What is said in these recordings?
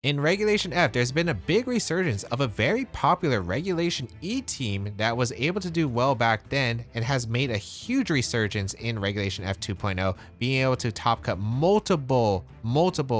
In Regulation F, there's been a big resurgence of a very popular Regulation E team that was able to do well back then and has made a huge resurgence in Regulation F 2.0, being able to top cut multiple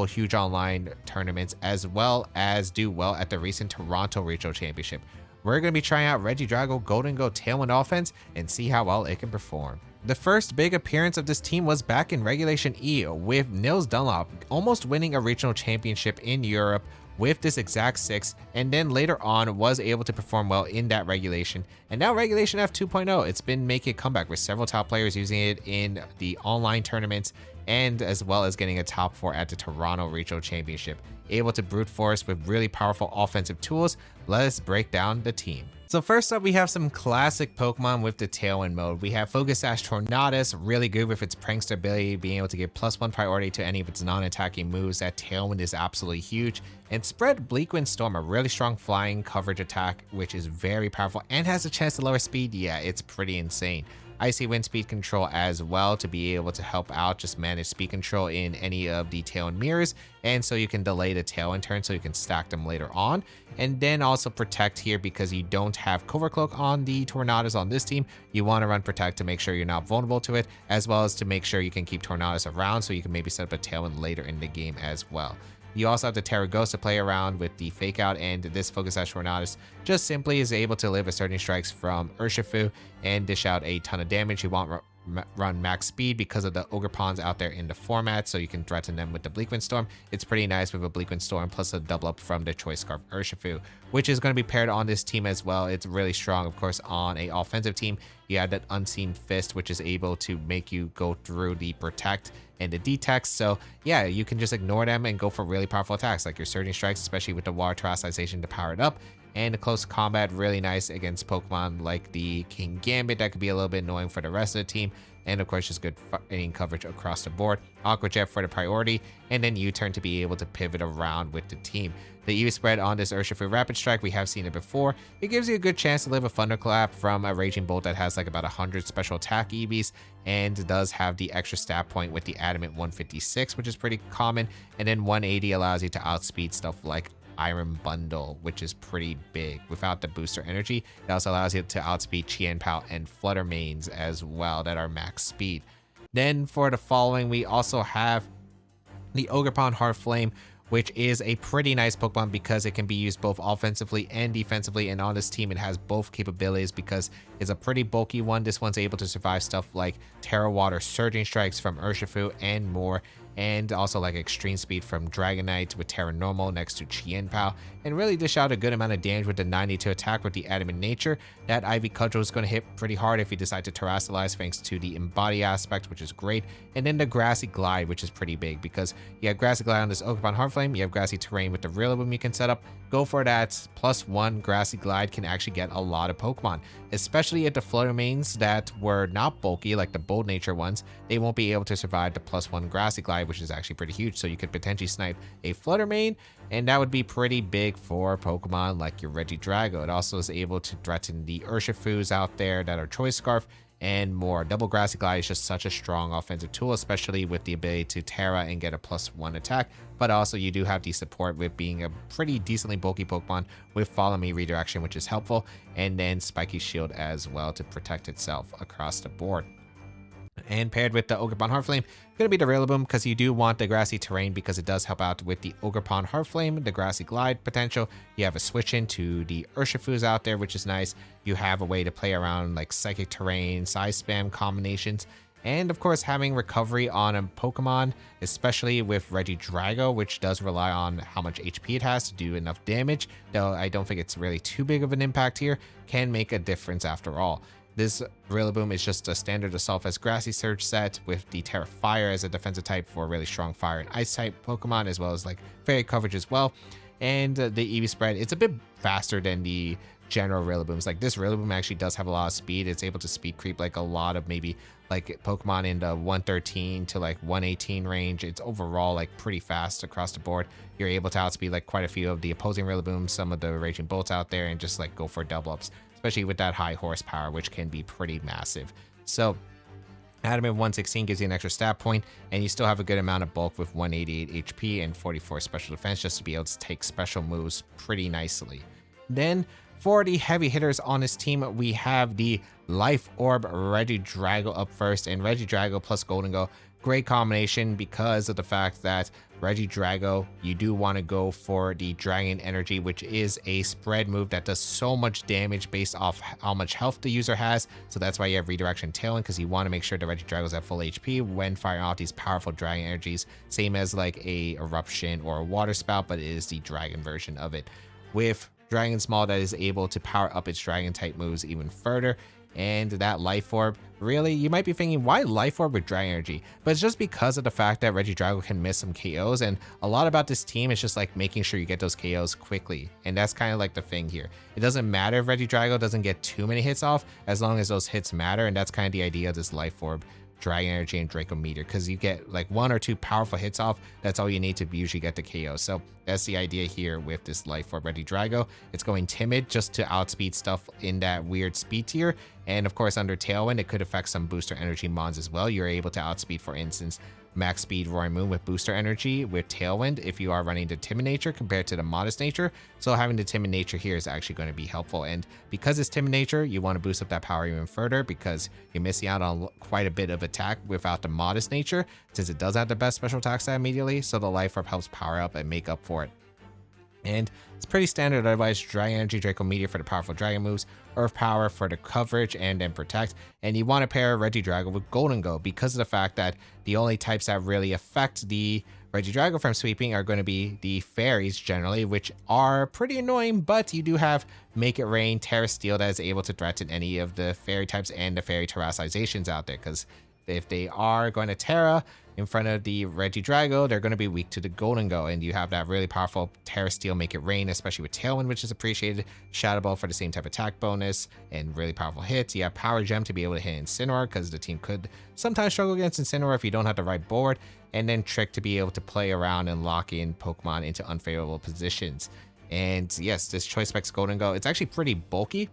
huge online tournaments as well as do well at the recent Toronto Regional Championship. We're going to be trying out Regidrago, Gholdengo, Tailwind offense and see how well it can perform. The first big appearance of this team was back in Regulation E with Nils Dunlop almost winning a regional championship in Europe with this exact 6, and then later on was able to perform well in that regulation. And now Regulation F 2.0, it's been making a comeback with several top players using it in the online tournaments and as well as getting a top 4 at the Toronto Regional Championship. Able to brute force with really powerful offensive tools. Let us break down the team. So first up, we have some classic Pokemon with the Tailwind mode. We have Focus Sash Tornadus, really good with its Prankster ability, being able to give +1 priority to any of its non-attacking moves. That Tailwind is absolutely huge. And Spread Bleakwind Storm, a really strong flying coverage attack, which is very powerful and has a chance to lower speed. Yeah, it's pretty insane. Icy Wind speed control as well to be able to help out just manage speed control in any of the Tailwind mirrors, and so you can delay the Tailwind turn so you can stack them later on. And then also Protect here because you don't have Cover Cloak on the Tornadus on this team. You want to run Protect to make sure you're not vulnerable to it, as well as to make sure you can keep Tornadus around so you can maybe set up a Tailwind later in the game as well. You also have the Terra Ghost to play around with the Fake Out, and this Focus Sash Tornadus just simply is able to live a Surging Strikes from Urshifu and dish out a ton of damage. You want run max speed because of the Ogerpons out there in the format, so you can threaten them with the Bleakwind Storm. It's pretty nice with a Bleakwind Storm plus a double up from the Choice Scarf Urshifu, which is going to be paired on this team as well. It's really strong, of course, on a offensive team. You have that Unseen Fist, which is able to make you go through the Protect and the Detect. So yeah, you can just ignore them and go for really powerful attacks like your Surging Strikes, especially with the Water Terastization to power it up. And the close combat, really nice against Pokemon like the King Gambit that could be a little bit annoying for the rest of the team. And of course, just good fighting coverage across the board. Aqua Jet for the priority, and then U-turn to be able to pivot around with the team. The EV spread on this Urshifu Rapid Strike, we have seen it before. It gives you a good chance to live a Thunderclap from a Raging Bolt that has like about 100 special attack EVs, and does have the extra stat point with the Adamant 156, which is pretty common. And then 180 allows you to outspeed stuff like Iron Bundle, which is pretty big. Without the booster energy, it also allows you to outspeed Chien-Pao and Flutter Mains as well that are max speed. Then for the following, we also have the Ogerpon-Hearthflame, which is a pretty nice Pokemon because it can be used both offensively and defensively, and on this team it has both capabilities because it's a pretty bulky one. This one's able to survive stuff like Terra Water Surging Strikes from Urshifu and more, and also like extreme speed from Dragonite with Terra Normal next to Chien-Pao, and really dish out a good amount of damage with the 92 attack with the Adamant nature. That Ivy Cudgel is going to hit pretty hard if you decide to Terrastalize thanks to the Embody aspect, which is great. And then the Grassy Glide, which is pretty big because you have Grassy Glide on this Ogerpon-Hearthflame, you have Grassy Terrain with the Rillaboom you can set up. Go for that. +1 Grassy Glide can actually get a lot of Pokemon, especially at the Flutter Mains that were not bulky like the Bold Nature ones. They won't be able to survive the +1 Grassy Glide, which is actually pretty huge. So you could potentially snipe a Flutter Main, and that would be pretty big for Pokemon like your Regidrago. It also is able to threaten the Urshifus out there that are Choice Scarf and more. Double Grassy Glide is just such a strong offensive tool, especially with the ability to Terra and get a +1 attack. But also you do have the support with being a pretty decently bulky Pokemon with Follow Me Redirection, which is helpful, and then Spiky Shield as well to protect itself across the board. And paired with the Ogerpon-Hearthflame, gonna be the Rillaboom because you do want the Grassy Terrain because it does help out with the Ogerpon-Hearthflame, the Grassy Glide potential. You have a switch into the Urshifus out there, which is nice. You have a way to play around like Psychic Terrain, Size Spam combinations, and of course having recovery on a Pokemon, especially with Regidrago, which does rely on how much HP it has to do enough damage, though I don't think it's really too big of an impact here, can make a difference after all. This Rillaboom is just a standard Assault Vest Grassy Surge set with the Terra Fire as a defensive type for really strong fire and ice type Pokemon, as well as like fairy coverage as well. And the EV spread, it's a bit faster than the general Rillabooms. Like this Rillaboom actually does have a lot of speed. It's able to speed creep like a lot of maybe like Pokemon in the 113 to like 118 range. It's overall like pretty fast across the board. You're able to outspeed like quite a few of the opposing Rillabooms, some of the Raging Bolts out there, and just like go for double ups, especially with that high horsepower, which can be pretty massive. So Adamant 116 gives you an extra stat point, and you still have a good amount of bulk with 188 HP and 44 special defense just to be able to take special moves pretty nicely. Then for the heavy hitters on this team, we have the Life Orb Regidrago up first, and Regidrago plus Gholdengo. Great combination because of the fact that Regidrago, you do want to go for the Dragon Energy, which is a spread move that does so much damage based off how much health the user has. So that's why you have Redirection Tailwind, because you want to make sure the Regidrago is at full HP when firing off these powerful Dragon Energies. Same as like a Eruption or a Water Spout, but it is the Dragon version of it. With Dragon Small that is able to power up its Dragon type moves even further. And that Life Orb, really, you might be thinking, why Life Orb with Dragon Energy? But it's just because of the fact that Regidrago can miss some KOs, and a lot about this team is just like making sure you get those KOs quickly, and that's kind of like the thing here. It doesn't matter if Regidrago doesn't get too many hits off, as long as those hits matter, and that's kind of the idea of this Life Orb, Dragon Energy, and Draco Meteor, because you get like 1 or 2 powerful hits off. That's all you need to usually get the KO. So that's the idea here with this Life Orb Regidrago. It's going Timid just to outspeed stuff in that weird speed tier. And of course, under Tailwind, it could affect some booster energy mons as well. You're able to outspeed, for instance, max speed Roaring Moon with booster energy with Tailwind if you are running the Timid nature compared to the Modest nature. So having the Timid nature here is actually going to be helpful. And because it's Timid nature, you want to boost up that power even further because you're missing out on quite a bit of attack without the Modest nature, since it does have the best special attack stat immediately. So the Life Orb helps power up and make up for it. And it's pretty standard otherwise. Dragon Energy, Draco Meteor for the powerful dragon moves, Earth Power for the coverage and then protect. And you want to pair Regidrago with Gholdengo because of the fact that the only types that really affect the Regidrago from sweeping are going to be the fairies generally, which are pretty annoying, but you do have Make It Rain, Terra Steel that is able to threaten any of the fairy types and the fairy terrasalizations out there, because if they are going to Terra in front of the Regidrago, they're going to be weak to the Gholdengo, and you have that really powerful Terra Steel, Make It Rain, especially with Tailwind, which is appreciated, Shadow Ball for the same type of attack bonus, and really powerful hits. You have Power Gem to be able to hit Incineroar, because the team could sometimes struggle against Incineroar if you don't have the right board, and then Trick to be able to play around and lock in Pokemon into unfavorable positions. And yes, this Choice Specs Gholdengo, it's actually pretty bulky.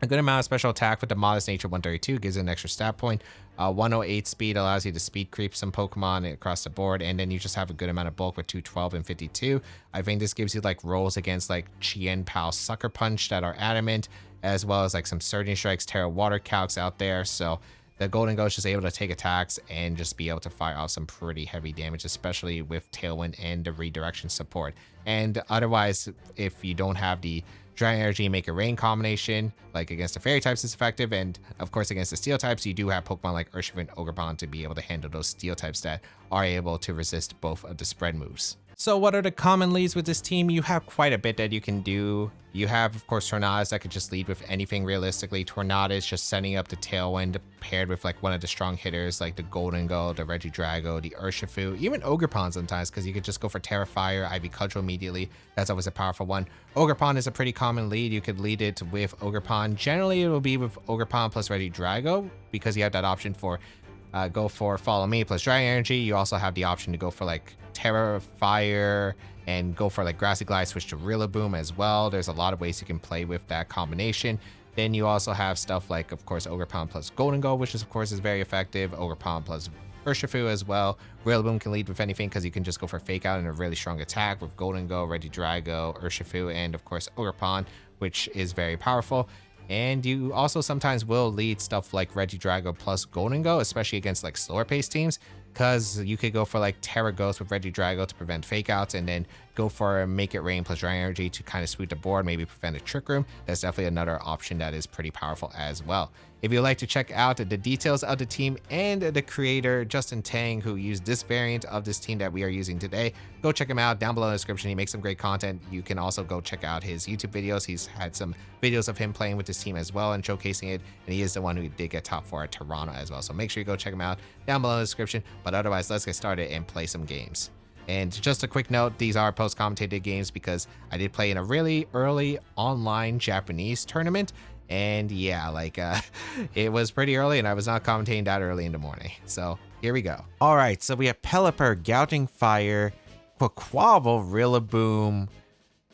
A good amount of special attack with the Modest Nature 132 gives it an extra stat point. 108 speed allows you to speed creep some Pokemon across the board, and then you just have a good amount of bulk with 212 and 52. I think this gives you like rolls against like Chien Pao Sucker Punch that are adamant, as well as like some Surging Strikes, Terra Water Calcs out there. So the Gholdengo is just able to take attacks and just be able to fire off some pretty heavy damage, especially with Tailwind and the redirection support. And otherwise, if you don't have the Dragon Energy, Make It Rain combination, like against the fairy types, is effective, and of course against the steel types, you do have Pokemon like Urshifu and Ogerpon to be able to handle those steel types that are able to resist both of the spread moves. So what are the common leads with this team? You have quite a bit that you can do. You have, of course, Tornadus that could just lead with anything realistically. Tornadus just setting up the Tailwind paired with like one of the strong hitters like the Gholdengo, the Regidrago, the Urshifu, even Ogerpon sometimes, because you could just go for Terra Fire, Ivy Cudgel immediately. That's always a powerful one. Ogerpon is a pretty common lead. You could lead it with Ogerpon. Generally, it will be with Ogerpon plus Regidrago because you have that option for go for Follow Me plus Dragon Energy. You also have the option to go for like Terra Fire and go for like Grassy Glide, switch to Rillaboom as well. There's a lot of ways you can play with that combination. Then you also have stuff like, of course, Ogerpon plus Gholdengo, which is, of course, is very effective. Ogerpon plus Urshifu as well. Rillaboom can lead with anything because you can just go for Fake Out and a really strong attack with Gholdengo, Regidrago, Urshifu, and of course Ogerpon, which is very powerful. And you also sometimes will lead stuff like Regidrago plus Gholdengo, especially against like slower paced teams, because you could go for like Terra Ghost with Regidrago to prevent fake outs, and then go for Make It Rain plus Dragon Energy to kind of sweep the board, maybe prevent a Trick Room. That's definitely another option that is pretty powerful as well. If you'd like to check out the details of the team and the creator, Justin Tang, who used this variant of this team that we are using today, go check him out down below in the description. He makes some great content. You can also go check out his YouTube videos. He's had some videos of him playing with this team as well and showcasing it. And he is the one who did get top 4 at Toronto as well. So make sure you go check him out down below in the description. But otherwise, let's get started and play some games. And just a quick note, these are post-commentated games because I did play in a really early online Japanese tournament. And yeah, like it was pretty early and I was not commentating that early in the morning. So here we go. All right, so we have Pelipper, Gouging Fire, Quaquaval, Rillaboom,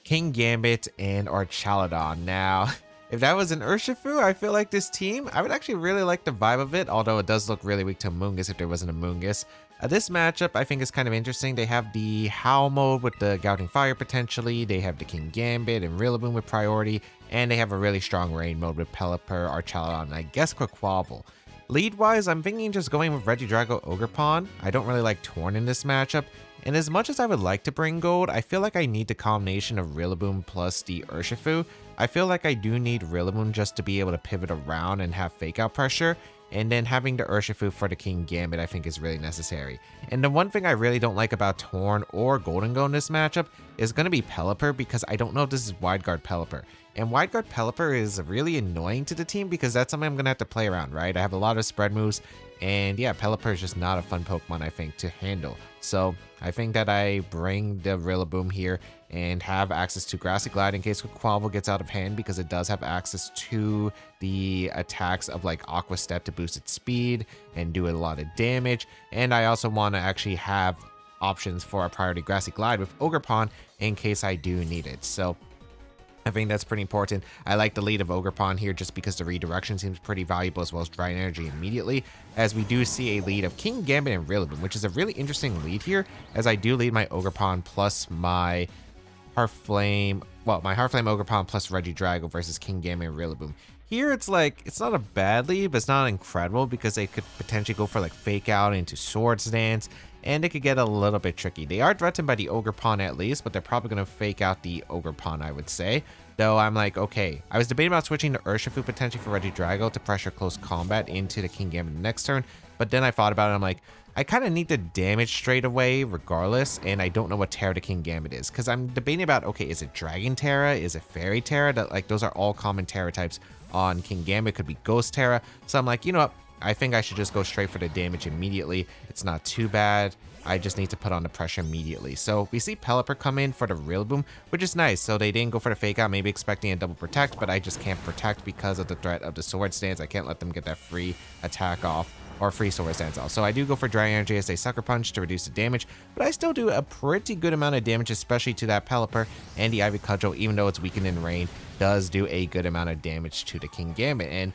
King Gambit, and Archaludon. Now, If that was an Urshifu, I feel like this team, I would actually really like the vibe of it, although it does look really weak to Amoonguss if there wasn't a Amoonguss. This matchup I think is kind of interesting. They have the Howl mode with the Gouting Fire potentially, they have the King Gambit and Rillaboom with priority, and they have a really strong rain mode with Pelipper, Archaludon, and I guess Quaquaval. Lead-wise, I'm thinking just going with Regidrago Ogerpon. I don't really like Torn in this matchup, and as much as I would like to bring gold, I feel like I need the combination of Rillaboom plus the Urshifu. I feel like I do need Rillaboom just to be able to pivot around and have fake out pressure, and then having the Urshifu for the King Gambit I think is really necessary. And the one thing I really don't like about Torn or Gholdengo in this matchup is going to be Pelipper, because I don't know if this is Wide Guard Pelipper. And Wide Guard Pelipper is really annoying to the team because that's something I'm going to have to play around, right? I have a lot of spread moves, and yeah, Pelipper is just not a fun Pokemon, I think, to handle. So I think that I bring the Rillaboom here and have access to Grassy Glide in case Quaquaval gets out of hand, because it does have access to the attacks of like Aqua Step to boost its speed and do a lot of damage. And I also want to actually have options for a priority Grassy Glide with Ogerpon in case I do need it. So I think that's pretty important. I like the lead of Ogerpon here just because the redirection seems pretty valuable, as well as Dry Energy immediately, as we do see a lead of King Gambit and Rillaboom, which is a really interesting lead here, as I do lead my Ogerpon plus my Hearthflame, well, my Hearthflame Ogerpon plus Regidrago versus King Gambit and Rillaboom. Here it's like, it's not a bad lead, but it's not incredible because they could potentially go for like Fake Out into Swords Dance, and it could get a little bit tricky. They are threatened by the Ogerpon at least, but they're probably going to Fake Out the Ogerpon, I would say. Though I'm like, okay, I was debating about switching to Urshifu potentially for Regidrago to pressure close combat into the King Gambit next turn, but then I thought about it, I'm like, I kind of need the damage straight away regardless, and I don't know what Terra the King Gambit is, because I'm debating about, okay, is it Dragon Terra, is it Fairy Terra? That, like, those are all common Terra types on King Gambit, could be Ghost Terra, so I'm like, you know what, I think I should just go straight for the damage immediately. It's not too bad. I just need to put on the pressure immediately. So we see Pelipper come in for the Rillaboom, which is nice. So they didn't go for the Fake Out, maybe expecting a double protect, but I just can't protect because of the threat of the Swords Dance. I can't let them get that free attack off, or free Swords Dance off. So I do go for Dry Energy as a Sucker Punch to reduce the damage, but I still do a pretty good amount of damage, especially to that Pelipper, and the Ivy Cudgel, even though it's weakened in rain, does do a good amount of damage to the King Gambit. And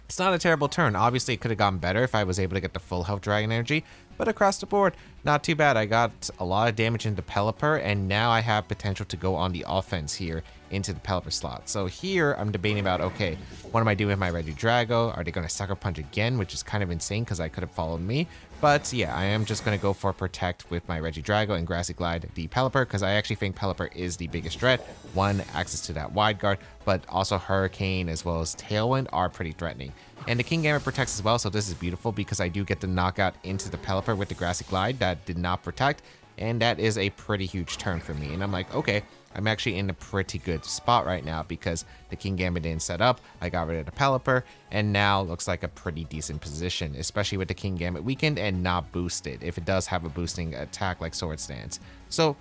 it's not a terrible turn. Obviously, it could have gone better if I was able to get the full health Dragon Energy, but across the board, not too bad. I got a lot of damage into Pelipper, and now I have potential to go on the offense here into the Pelipper slot. So here, I'm debating about, okay, what am I doing with my Regidrago? Are they going to Sucker Punch again, which is kind of insane because I could have followed me. But yeah, I am just going to go for Protect with my Regidrago and Grassy Glide the Pelipper, because I actually think Pelipper is the biggest threat. One, access to that Wide Guard, but also Hurricane as well as Tailwind are pretty threatening. And the King Gambit protects as well, so this is beautiful because I do get the knockout into the Pelipper with the Grassy Glide that did not protect, and that is a pretty huge turn for me. And I'm like, okay, I'm actually in a pretty good spot right now because the King Gambit didn't set up, I got rid of the Pelipper, and now looks like a pretty decent position, especially with the King Gambit weakened and not boosted, if it does have a boosting attack like Swords Dance. So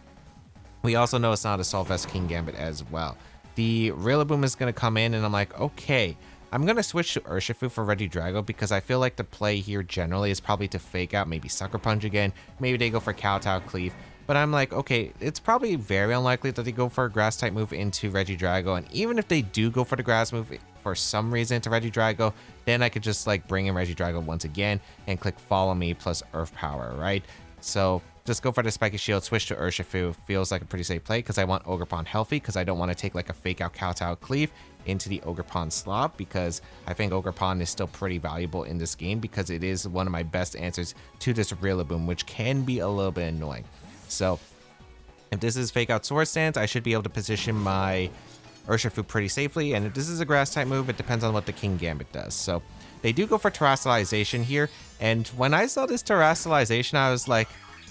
we also know it's not a Solvest King Gambit as well. The Rillaboom is going to come in, and I'm like, okay, I'm going to switch to Urshifu for Regidrago because I feel like the play here generally is probably to Fake Out, maybe Sucker Punch again, maybe they go for Kowtow Cleave, but I'm like, okay, it's probably very unlikely that they go for a Grass type move into Regidrago, and even if they do go for the Grass move for some reason into Regidrago, then I could just like bring in Regidrago once again and click Follow Me plus Earth Power, right? So just go for the Spiky Shield, switch to Urshifu, feels like a pretty safe play because I want Ogerpon healthy, because I don't want to take like a Fake Out Kowtow Cleave into the Ogerpon slot, because I think Ogerpon is still pretty valuable in this game because it is one of my best answers to this Rillaboom, which can be a little bit annoying. So if this is Fake Out Swords Dance, I should be able to position my Urshifu pretty safely, and if this is a Grass type move, it depends on what the King Gambit does. So they do go for Terastallization here, and when I saw this Terastallization, I was like,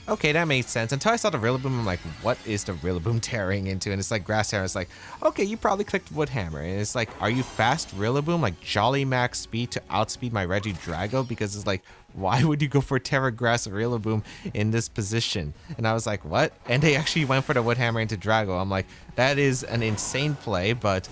okay, that made sense. Until I saw the Rillaboom, I'm like, what is the Rillaboom tearing into? And it's like Grass Terra. It's like, okay, you probably clicked Wood Hammer. And it's like, are you fast Rillaboom? Like Jolly Max speed to outspeed my Regidrago? Because it's like, why would you go for Terra Grass Rillaboom in this position? And I was like, what? And they actually went for the Wood Hammer into Drago. I'm like, that is an insane play, but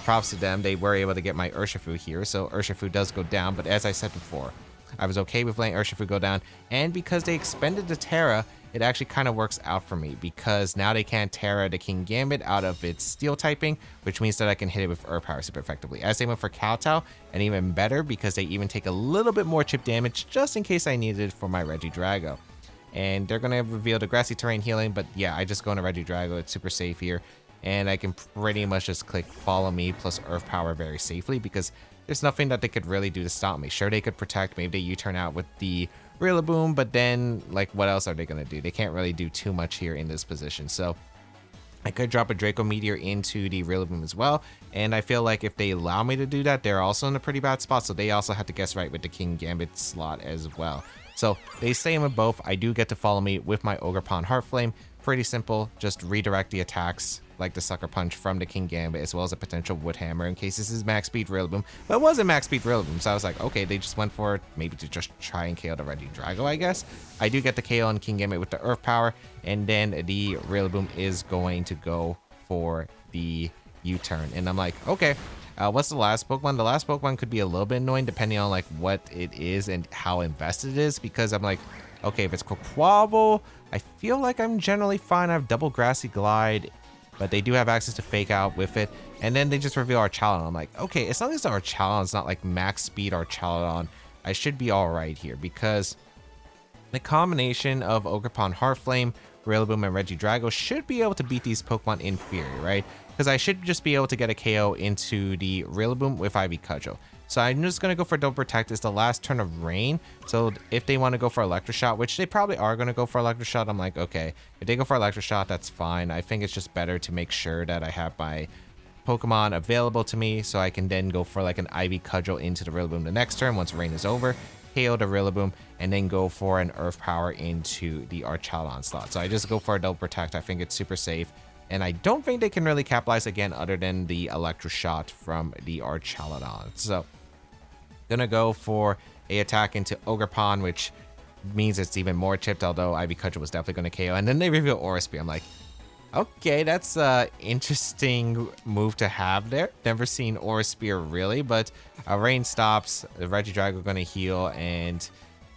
props to them. They were able to get my Urshifu here. So Urshifu does go down. But as I said before, I was okay with letting Urshifu go down. And because they expended the Terra, it actually kind of works out for me because now they can't Terra the King Gambit out of its Steel typing, which means that I can hit it with Earth Power super effectively. As they went for Kowtow, and even better because they even take a little bit more chip damage just in case I needed it for my Regidrago. And they're going to reveal the Grassy Terrain healing, but yeah, I just go into Regidrago. It's super safe here. And I can pretty much just click Follow Me plus Earth Power very safely because there's nothing that they could really do to stop me. Sure, they could protect. Maybe they U-turn out with the Rillaboom, but then, like, what else are they going to do? They can't really do too much here in this position. So I could drop a Draco Meteor into the Rillaboom as well. And I feel like if they allow me to do that, they're also in a pretty bad spot. So they also have to guess right with the King Gambit slot as well. So they stay in with both. I do get to Follow Me with my Ogerpon-Hearthflame. Pretty simple. Just redirect the attacks like the Sucker Punch from the King Gambit as well as a potential Wood Hammer in case this is max speed Rillaboom. But it wasn't max speed Rillaboom, so I was like, okay, they just went for it maybe to just try and KO the Regidrago, I guess. I do get the KO on King Gambit with the Earth Power, and then the Rillaboom is going to go for the U-turn. And I'm like, okay, what's the last Pokemon? The last Pokemon could be a little bit annoying depending on like what it is and how invested it is, because I'm like, okay, if it's Quaquaval, I feel like I'm generally fine. I have double Grassy Glide, but they do have access to Fake Out with it. And then they just reveal Archaludon. I'm like, okay, as long as Archaludon's not like max speed Archaludon, I should be all right here because the combination of Ogerpon-Hearthflame, Rillaboom, and Regidrago should be able to beat these Pokemon in theory, right? Because I should just be able to get a KO into the Rillaboom with Ivy Cudgel. So I'm just going to go for Double Protect. It's the last turn of Rain. So if they want to go for Electroshot, which they probably are going to go for Electroshot, I'm like, okay, if they go for Electroshot, that's fine. I think it's just better to make sure that I have my Pokemon available to me so I can then go for like an Ivy Cudgel into the Rillaboom the next turn once Rain is over, KO the Rillaboom, and then go for an Earth Power into the Archaludon slot. So I just go for a Double Protect. I think it's super safe. And I don't think they can really capitalize again other than the Electroshot from the Archaludon. So gonna go for a attack into Ogerpon, which means it's even more chipped, although Ivy Cudgel was definitely going to KO. And then they reveal Aura Spear. I'm like, okay, that's a interesting move to have there. Never seen Aura Spear really, but Rain stops, the Regidrago going to heal, and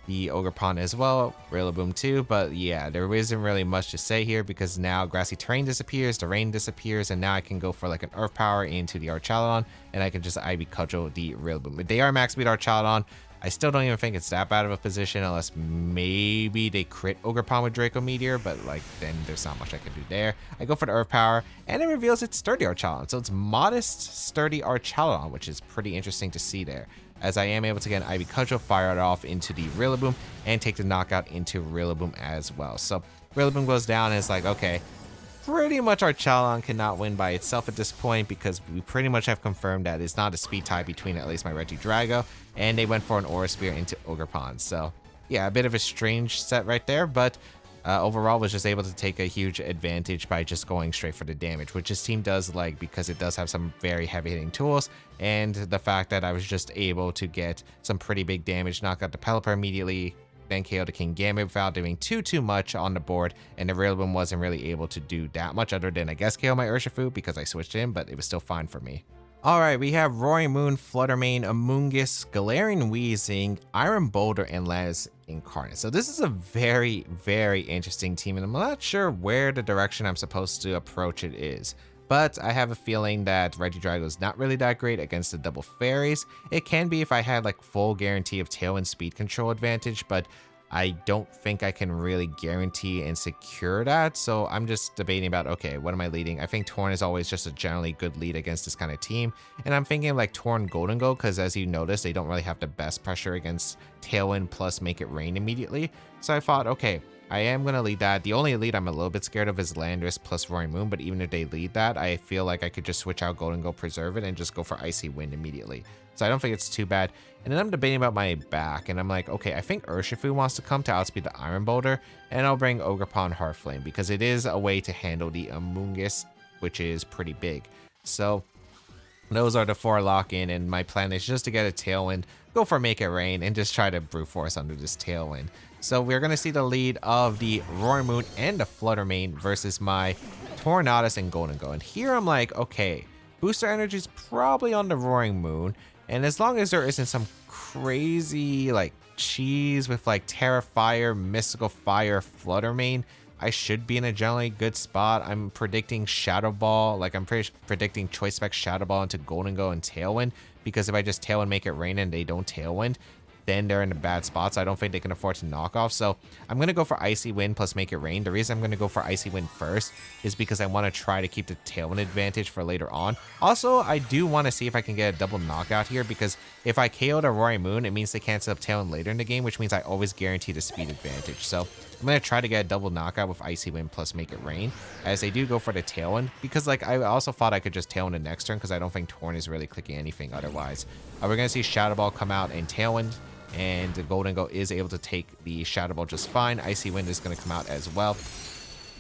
the Ogerpon as well, Rillaboom too. But yeah, there isn't really much to say here because now Grassy Terrain disappears, the Rain disappears, and now I can go for like an Earth Power into the Archaludon, and I can just Ivy Cudgel the Rillaboom. If they are max speed Archaludon, I still don't even think it's that bad of a position unless maybe they crit Ogerpon with Draco Meteor, but like then there's not much I can do there. I go for the Earth Power, and it reveals it's sturdy Archaludon. So it's modest, sturdy Archaludon, which is pretty interesting to see there, as I am able to get an Ivy Cudgel, fire it off into the Rillaboom, and take the knockout into Rillaboom as well. So Rillaboom goes down, and it's like, okay, pretty much Archaludon cannot win by itself at this point because we pretty much have confirmed that it's not a speed tie between at least my Regidrago, and they went for an Aura Spear into Ogerpon. So yeah, a bit of a strange set right there, but overall was just able to take a huge advantage by just going straight for the damage, which this team does like because it does have some very heavy hitting tools, and the fact that I was just able to get some pretty big damage, knock out the Pelipper immediately, then KO the King Gambit without doing too much on the board, and the Rillaboom wasn't really able to do that much other than I guess KO my Urshifu because I switched in, but it was still fine for me. Alright, we have Roaring Moon, Fluttermane, Amoonguss, Galarian Weezing, Iron Boulder, and Landis Incarnate. So this is a very, very interesting team, and I'm not sure where the direction I'm supposed to approach it is. But I have a feeling that Regidrago is not really that great against the double fairies. It can be if I had like full guarantee of Tailwind speed control advantage, but I don't think I can really guarantee and secure that. So I'm just debating about, okay, what am I leading? I think Torn is always just a generally good lead against this kind of team. And I'm thinking like Torn Gholdengo, because as you notice, they don't really have the best pressure against Tailwind plus Make It Rain immediately. So I thought, okay, I am going to lead that. The only lead I'm a little bit scared of is Landorus plus Roaring Moon, but even if they lead that, I feel like I could just switch out Gholdengo, Preserve it, and just go for Icy Wind immediately. So I don't think it's too bad. And then I'm debating about my back, and I'm like, okay, I think Urshifu wants to come to outspeed the Iron Boulder, and I'll bring Ogerpon-Hearthflame, because it is a way to handle the Amoonguss, which is pretty big. So those are the 4 lock-in, and my plan is just to get a Tailwind, go for Make It Rain, and just try to brute force under this Tailwind. So we're going to see the lead of the Roaring Moon and the Fluttermane versus my Tornadus and Gholdengo. And here I'm like, okay, Booster Energy is probably on the Roaring Moon. And as long as there isn't some crazy like cheese with like Terra Fire, Mystical Fire, Flutter Mane, I should be in a generally good spot. I'm predicting Shadow Ball, like I'm predicting Choice Spec Shadow Ball into Gholdengo and Tailwind, because if I just Tailwind Make It Rain and they don't Tailwind, then they're in a bad spot, so I don't think they can afford to knock off. So I'm going to go for Icy Wind plus Make It Rain. The reason I'm going to go for Icy Wind first is because I want to try to keep the Tailwind advantage for later on. Also, I do want to see if I can get a double knockout here, because if I KO the Roaring Moon, it means they can't set up Tailwind later in the game, which means I always guarantee the speed advantage. So I'm going to try to get a double knockout with Icy Wind plus Make It Rain, as they do go for the Tailwind, because like I also thought I could just Tailwind the next turn, because I don't think Torn is really clicking anything otherwise. We're going to see Shadow Ball come out and Tailwind, and the Gholdengo is able to take the Shadow Ball just fine. Icy Wind is going to come out as well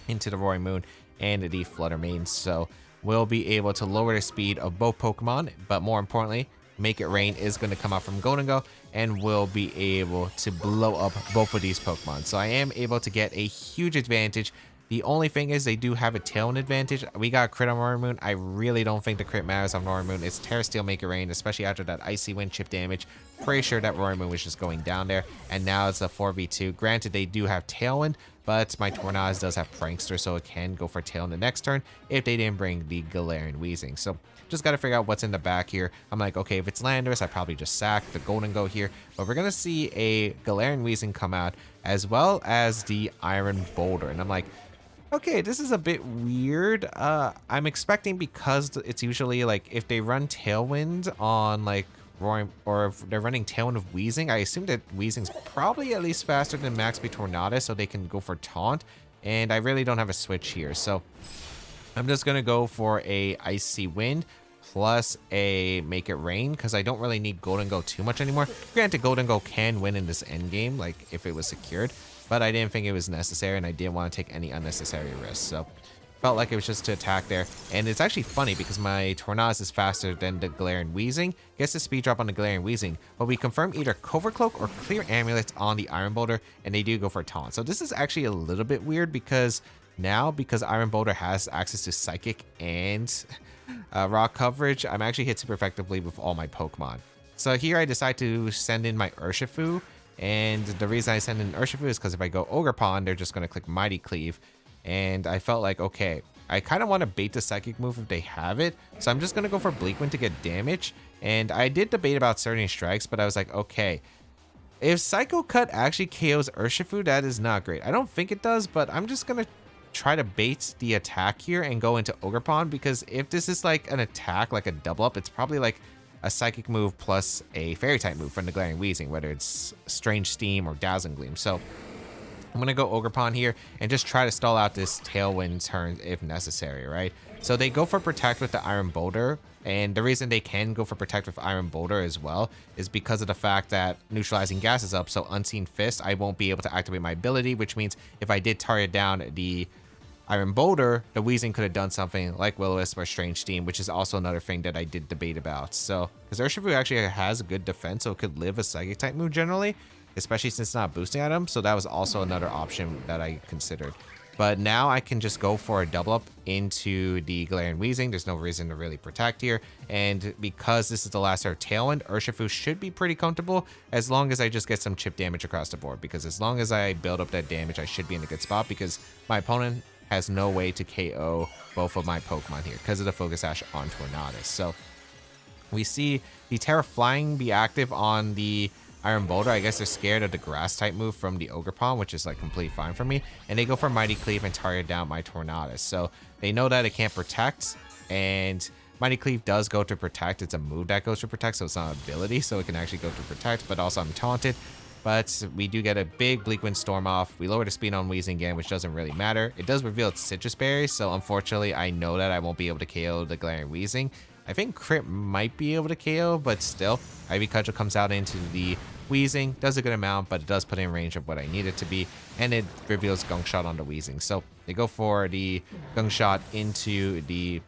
into the Roaring Moon and the Flutter Mane, so we'll be able to lower the speed of both Pokemon, but more importantly, Make It Rain is going to come out from Gholdengo, and we'll be able to blow up both of these Pokemon. So I am able to get a huge advantage. The only thing is they do have a Tailwind advantage. We got a crit on Roaring Moon. I really don't think the crit matters on Roaring Moon. It's Terra Steel, Make It Rain, especially after that Icy Wind chip damage. Pretty sure that Roaring Moon was just going down there. And now it's a 4v2. Granted, they do have Tailwind, but my Tornadus does have Prankster, so it can go for Tailwind the next turn if they didn't bring the Galarian Weezing. So just got to figure out what's in the back here. I'm like, okay, if it's Landorus, I probably just sack the Gholdengo here. But we're going to see a Galarian Weezing come out, as well as the Iron Boulder. And I'm like, okay, this is a bit weird. I'm expecting, because it's usually like if they run Tailwind on like Roaring, or if they're running Tailwind of Weezing, I assume that Weezing's probably at least faster than Max Speed Tornadus, so they can go for Taunt. And I really don't have a switch here, so I'm just gonna go for a Icy Wind plus a Make It Rain, because I don't really need Gholdengo too much anymore. Granted, Gholdengo can win in this end game, like if it was secured, but I didn't think it was necessary, and I didn't want to take any unnecessary risks. So felt like it was just to attack there. And it's actually funny, because my Tornadus is faster than the Galarian Weezing, gets the speed drop on the Galarian Weezing, but we confirm either Covert Cloak or Clear Amulets on the Iron Boulder, and they do go for Taunt. So this is actually a little bit weird, because now, because Iron Boulder has access to Psychic and Rock coverage, I'm actually hit super effectively with all my Pokemon. So here I decide to send in my Urshifu, and the reason I send in Urshifu is because if I go Ogerpon, they're just going to click Mighty Cleave, and I felt like, okay, I kind of want to bait the Psychic move if they have it, so I'm just going to go for Bleak Wind to get damage. And I did debate about Surging Strikes, but I was like, okay, if Psycho Cut actually KOs Urshifu, that is not great. I don't think it does, but I'm just going to try to bait the attack here and go into Ogerpon, because if this is like an attack, like a double up, it's probably like a Psychic move plus a Fairy type move from the Galarian Weezing, whether it's Strange Steam or Dazzling Gleam. So I'm going to go Ogerpon here and just try to stall out this Tailwind turn if necessary, right? So they go for Protect with the Iron Boulder, and the reason they can go for Protect with Iron Boulder as well is because of the fact that Neutralizing Gas is up, so Unseen Fist, I won't be able to activate my ability, which means if I did target down the Iron Boulder, the Weezing could have done something like Will-O-Wisp or Strange Steam, which is also another thing that I did debate about. So, because Urshifu actually has a good defense, so it could live a Psychic type move generally, especially since it's not boosting at him. So that was also another option that I considered. But now I can just go for a double up into the Galarian Weezing. There's no reason to really protect here. And because this is the last turn of Tailwind, Urshifu should be pretty comfortable as long as I just get some chip damage across the board. Because as long as I build up that damage, I should be in a good spot, because my opponent has no way to KO both of my Pokemon here because of the Focus Sash on Tornadus. So we see the Terra Flying be active on the Iron Boulder. I guess they're scared of the Grass type move from the Ogerpon, which is like completely fine for me. And they go for Mighty Cleave and target down my Tornadus. So they know that it can't protect, and Mighty Cleave does go to protect. It's a move that goes to protect, so it's not an ability, so it can actually go to protect, but also I'm taunted. But we do get a big Bleak Wind Storm off. We lower the speed on Weezing again, which doesn't really matter. It does reveal its Citrus Berry, so unfortunately I know that I won't be able to KO the Galarian Weezing. I think Crit might be able to KO, but still, Ivy Cudgel comes out into the Weezing, does a good amount, but it does put in range of what I need it to be, and it reveals Gunk Shot on the Weezing. So they go for the Gunk Shot into the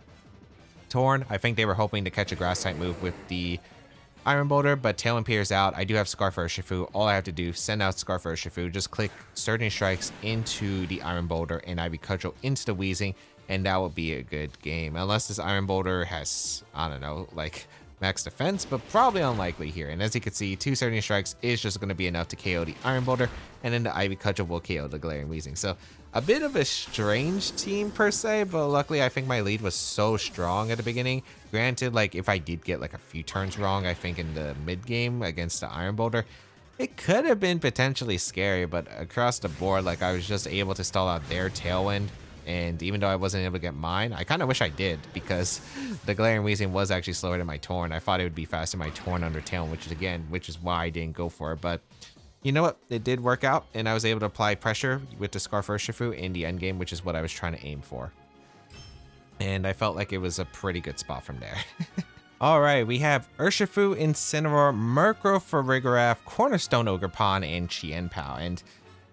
Torn. I think they were hoping to catch a Grass type move with the Iron Boulder, but Tailwind Peers out. I do have Scarf Urshifu. All I have to do, send out Scarf Urshifu, just click Surging Strikes into the Iron Boulder and Ivy Cudgel into the Weezing, and that will be a good game. Unless this Iron Boulder has, I don't know, like max defense, but probably unlikely here. And as you can see, 2 Surging Strikes is just going to be enough to KO the Iron Boulder, and then the Ivy Cudgel will KO the Glaring Weezing. So a bit of a strange team per se, but luckily I think my lead was so strong at the beginning. Granted, like if I did get like a few turns wrong, I think in the mid game against the Iron Boulder, it could have been potentially scary, but across the board, like I was just able to stall out their Tailwind. And even though I wasn't able to get mine, I kind of wish I did, because the Glaring Weezing was actually slower than my Torn. I thought it would be faster than my Torn under Tailwind, which is why I didn't go for it. But you know what? It did work out, and I was able to apply pressure with the Scarf Urshifu in the end game, which is what I was trying to aim for. And I felt like it was a pretty good spot from there. Alright, we have Urshifu, Incineroar, Murkrow for Farigiraf, Cornerstone Ogerpon, and Chien-Pao. And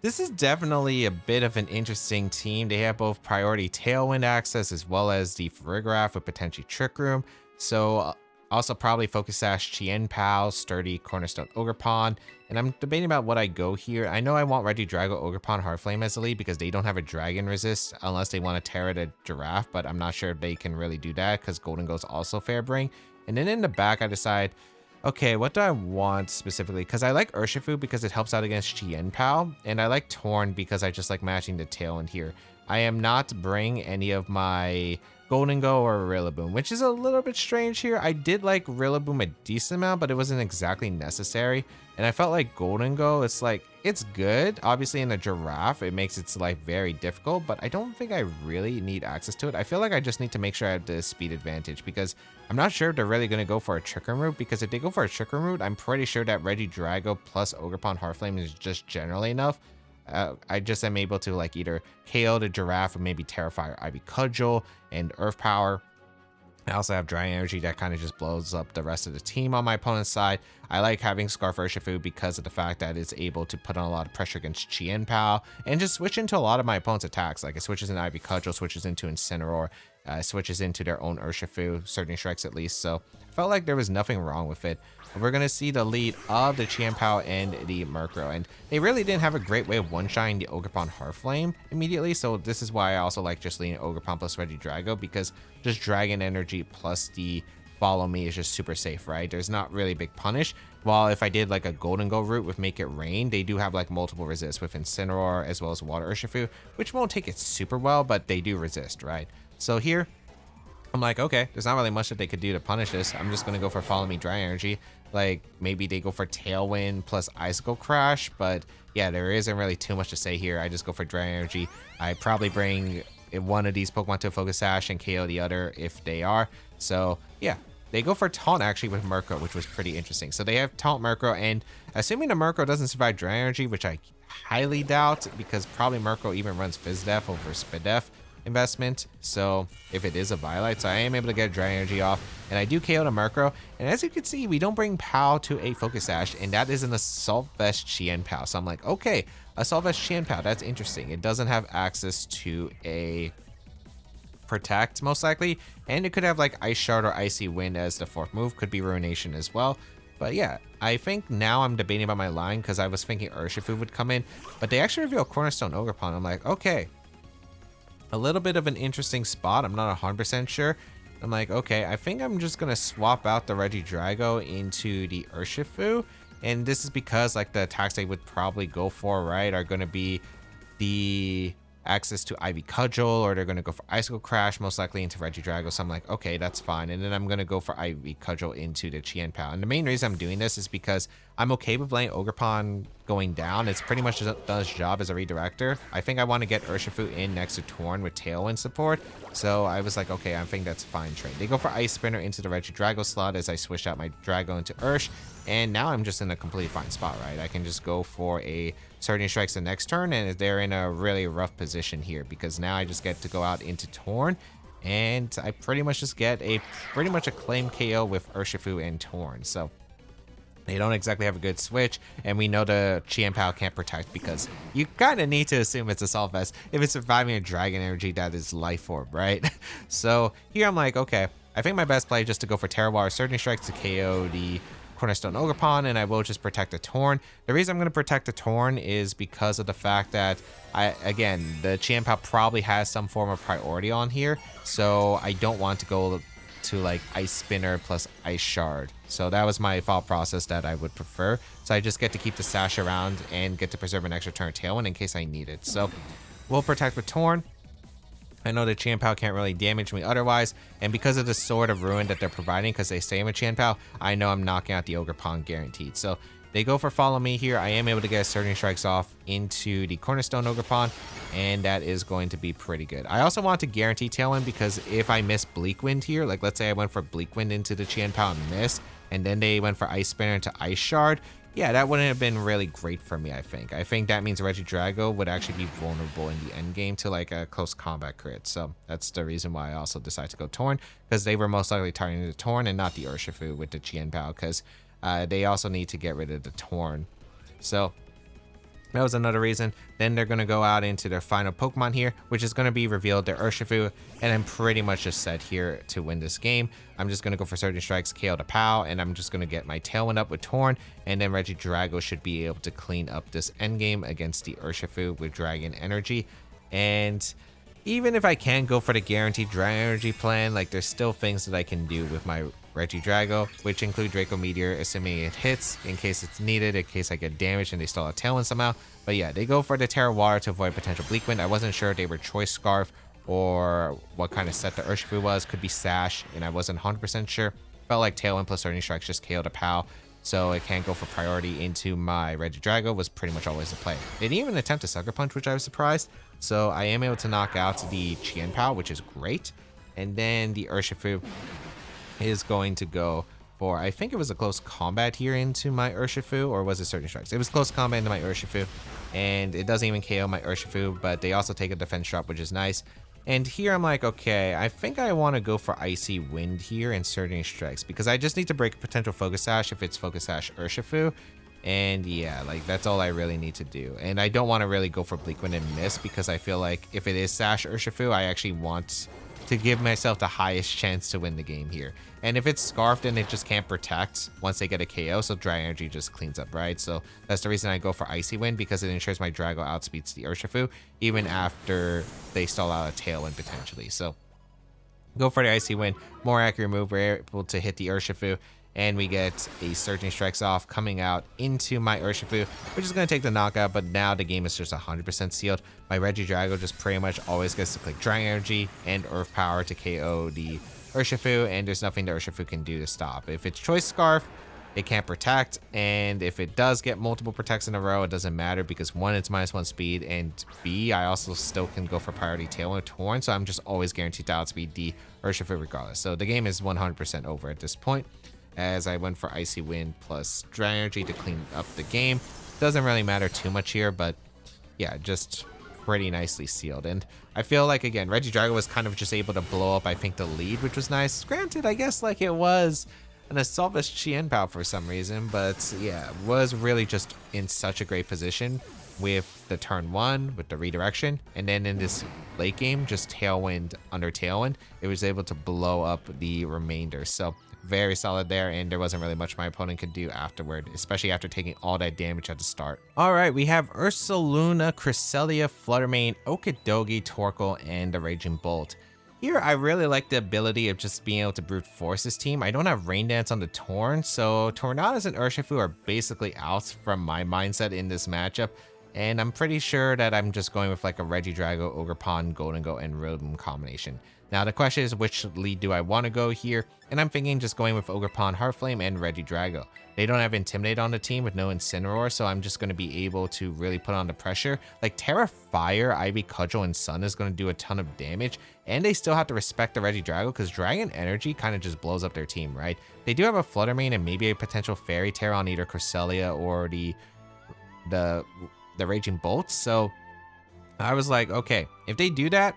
this is definitely a bit of an interesting team. They have both priority Tailwind access as well as the Farigiraf with potentially Trick Room. So also probably Focus Sash Chien-Pao, Sturdy Cornerstone Ogerpon. And I'm debating about what I go here. I know I want Regidrago, Ogerpon-Hearthflame as the lead because they don't have a Dragon Resist unless they want to Terra the Giraffe, but I'm not sure if they can really do that because Gholdengo is also fair bring. And then in the back, I decide, okay, what do I want specifically? Because I like Urshifu because it helps out against Chien-Pao, and I like Torn because I just like matching the Tailwind here. I am not bringing any of my Gholdengo or Rillaboom, which is a little bit strange here. I did like Rillaboom a decent amount, but it wasn't exactly necessary. And I felt like Gholdengo, it's like, it's good. Obviously in the Giraffe, it makes its life very difficult, but I don't think I really need access to it. I feel like I just need to make sure I have the speed advantage because I'm not sure if they're really going to go for a Trick Room route, because if they go for a Trick Room route, I'm pretty sure that Regidrago plus Ogerpon-Hearthflame is just generally enough. I just am able to like either KO the Giraffe or maybe Terrifier Ivy Cudgel and Earth Power. I also have Dry Energy that kind of just blows up the rest of the team on my opponent's side. I like having Scarf Urshifu because of the fact that it's able to put on a lot of pressure against Chien-Pao and just switch into a lot of my opponent's attacks. Like it switches in Ivy Cudgel, switches into Incineroar, switches into their own Urshifu, Surging Strikes at least. So I felt like there was nothing wrong with it. We're going to see the lead of the Chien-Pao and the Murkrow. And they really didn't have a great way of one-shining the Ogerpon-Hearthflame immediately. So this is why I also like just leading Ogerpon plus Regidrago, because just Dragon Energy plus the Follow Me is just super safe, right? There's not really big punish. While if I did like a Gholdengo route with Make It Rain, they do have like multiple resists with Incineroar as well as Water Urshifu, which won't take it super well, but they do resist, right? So here, I'm like, okay, there's not really much that they could do to punish this. I'm just going to go for Follow Me Dry Energy. Like, maybe they go for Tailwind plus Icicle Crash, but yeah, there isn't really too much to say here. I just go for Dry Energy. I probably bring one of these Pokemon to a Focus Sash and KO the other if they are. So yeah, they go for Taunt actually with Murkrow, which was pretty interesting. So they have Taunt Murkrow, and assuming the Murkrow doesn't survive Dry Energy, which I highly doubt, because probably Murkrow even runs Fizz Def over Spidef investment. So if it is a Violet, so I am able to get Dry Energy off, and I do KO the Murkrow. And as you can see, we don't bring Pao to a Focus Sash, and that is an Assault Vest Chien-Pao. So I'm like, okay, Assault Vest Chien-Pao, that's interesting. It doesn't have access to a Protect most likely, and it could have like Ice Shard or Icy Wind as the fourth move. Could be Ruination as well. But yeah, I think now I'm debating about my line because I was thinking Urshifu would come in, but they actually reveal Cornerstone Ogerpon. I'm like, okay, a little bit of an interesting spot. I'm not 100% sure. I'm like, okay, I think I'm just going to swap out the Regidrago into the Urshifu. And this is because like the attacks they would probably go for, right, are going to be the access to Ivy Cudgel, or they're going to go for Icicle Crash most likely into Regidrago. So I'm like, okay, that's fine. And then I'm going to go for Ivy Cudgel into the Chien-Pao. And the main reason I'm doing this is because I'm okay with letting Ogerpon going down. It's pretty much done its job as a redirector. I think I want to get Urshifu in next to Torn with Tailwind support. So I was like, okay, I think that's a fine trade. They go for Ice Spinner into the Regidrago slot as I switched out my Drago into Ursh. And now I'm just in a completely fine spot, right? I can just go for a Surging Strikes the next turn, and they're in a really rough position here because now I just get to go out into Torn, and I pretty much just get a claim KO with Urshifu and Torn. So they don't exactly have a good switch, and we know the Chien-Pao can't protect because you kind of need to assume it's Assault Vest. If it's surviving a Dragon Energy, that is Life Orb, right? So here I'm like, okay, I think my best play is just to go for Terra Water Surging Strikes to KO the Cornerstone Ogerpon, and I will just protect the Torn. The reason I'm going to protect the Torn is because of the fact that again, the Chien-Pao probably has some form of priority on here, so I don't want to go to like Ice Spinner plus Ice Shard. So that was my thought process that I would prefer. So I just get to keep the Sash around and get to preserve an extra turn Tailwind in case I need it. So we'll protect with Torn. I know the Chien-Pao can't really damage me otherwise, and because of the Sword of Ruin that they're providing, because they stay with Chien-Pao, I know I'm knocking out the Ogerpon guaranteed. So they go for Follow Me here. I am able to get Surging Strikes off into the Cornerstone Ogerpon, and that is going to be pretty good. I also want to guarantee Tailwind, because if I miss Bleak Wind here, like let's say I went for Bleak Wind into the Chien-Pao and missed, and then they went for Ice Spinner into Ice Shard, yeah, that wouldn't have been really great for me, I think. I think that means Regidrago would actually be vulnerable in the end game to like a close combat crit. So that's the reason why I also decided to go Torn, because they were most likely targeting the Torn and not the Urshifu with the Chien-Pao, because they also need to get rid of the Torn. So that was another reason. Then they're going to go out into their final Pokemon here, which is going to be revealed, their Urshifu, and I'm pretty much just set here to win this game. I'm just going to go for Surging Strikes, KO to POW, and I'm just going to get my Tailwind up with Torn, and then Regidrago should be able to clean up this endgame against the Urshifu with Dragon Energy. And even if I can go for the guaranteed Dragon Energy plan, like there's still things that I can do with my Regidrago, which include Draco Meteor, assuming it hits, in case it's needed, in case I get damaged and they still have Tailwind somehow. But yeah, they go for the Terra Water to avoid potential Bleak Wind. I wasn't sure if they were Choice Scarf or what kind of set the Urshifu was. Could be Sash, and I wasn't 100% sure. Felt like Tailwind plus Surging Strikes just KO to POW, so it can't go for priority into my Regidrago was pretty much always the play. They didn't even attempt a Sucker Punch, which I was surprised. So I am able to knock out the Chien-Pao, which is great. And then the Urshifu is going to go for, I think it was a close combat here into my Urshifu, or was it Surging Strikes? It was close combat into my Urshifu, and it doesn't even KO my Urshifu, but they also take a defense drop, which is nice. And here I'm like, okay, I think I want to go for Icy Wind here and Surging Strikes, because I just need to break a potential Focus Sash if it's Focus Sash Urshifu. And yeah, like that's all I really need to do. And I don't want to really go for Bleak Wind and miss, because I feel like if it is Sash Urshifu, I actually want to give myself the highest chance to win the game here. And if it's Scarfed, then it just can't protect once they get a KO, so Dragon Energy just cleans up, right? So that's the reason I go for Icy Wind, because it ensures my Drago outspeeds the Urshifu, even after they stall out a Tailwind potentially. So go for the Icy Wind, more accurate move, we're able to hit the Urshifu, and we get a Surging Strikes off coming out into my Urshifu, which is going to take the knockout, but now the game is just 100% sealed. My Regidrago just pretty much always gets to click Dragon Energy and Earth Power to KO the Urshifu, and there's nothing the Urshifu can do to stop. If it's Choice Scarf, it can't protect, and if it does get multiple protects in a row, it doesn't matter, because one, it's -1 speed, and B, I also still can go for priority Tailwind Torn, so I'm just always guaranteed to outspeed the Urshifu regardless. So the game is 100% over at this point, as I went for Icy Wind plus Dragon Energy to clean up the game. Doesn't really matter too much here, but yeah, just pretty nicely sealed. And I feel like, again, Regidrago was kind of just able to blow up, I think, the lead, which was nice. Granted, I guess like it was an Assaultless Chien-Pao for some reason, but yeah, was really just in such a great position with the turn 1, with the redirection, and then in this late game, just Tailwind under Tailwind, it was able to blow up the remainder. So very solid there, and there wasn't really much my opponent could do afterward, especially after taking all that damage at the start. All right, we have Ursaluna, Cresselia, Fluttermane, Okidogi, Torkoal, and the Raging Bolt. Here, I really like the ability of just being able to brute force this team. I don't have Rain Dance on the Torn, so Tornadus and Urshifu are basically out from my mindset in this matchup. And I'm pretty sure that I'm just going with like a Regidrago, Ogerpon, Gholdengo, and Rillaboom combination. Now the question is, which lead do I want to go here? And I'm thinking just going with Ogerpon-Hearthflame and Regidrago. They don't have Intimidate on the team with no Incineroar, so I'm just going to be able to really put on the pressure. Like Terra Fire, Ivy, Cudgel, and Sun is going to do a ton of damage, and they still have to respect the Regidrago because Dragon Energy kind of just blows up their team, right? They do have a Fluttermane and maybe a potential Fairy Tale on either Cresselia or the Raging Bolt, so I was like, okay, if they do that,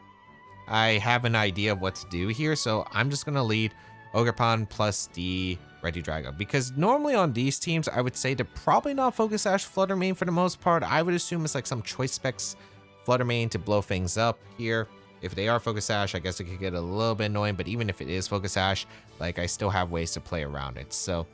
I have an idea of what to do here, so I'm just going to lead Ogerpon plus the Regidrago, because normally on these teams, I would say they're probably not Focus Sash Fluttermane for the most part. I would assume it's like some Choice Specs Fluttermane to blow things up here. If they are Focus Sash, I guess it could get a little bit annoying, but even if it is Focus Sash, like I still have ways to play around it. So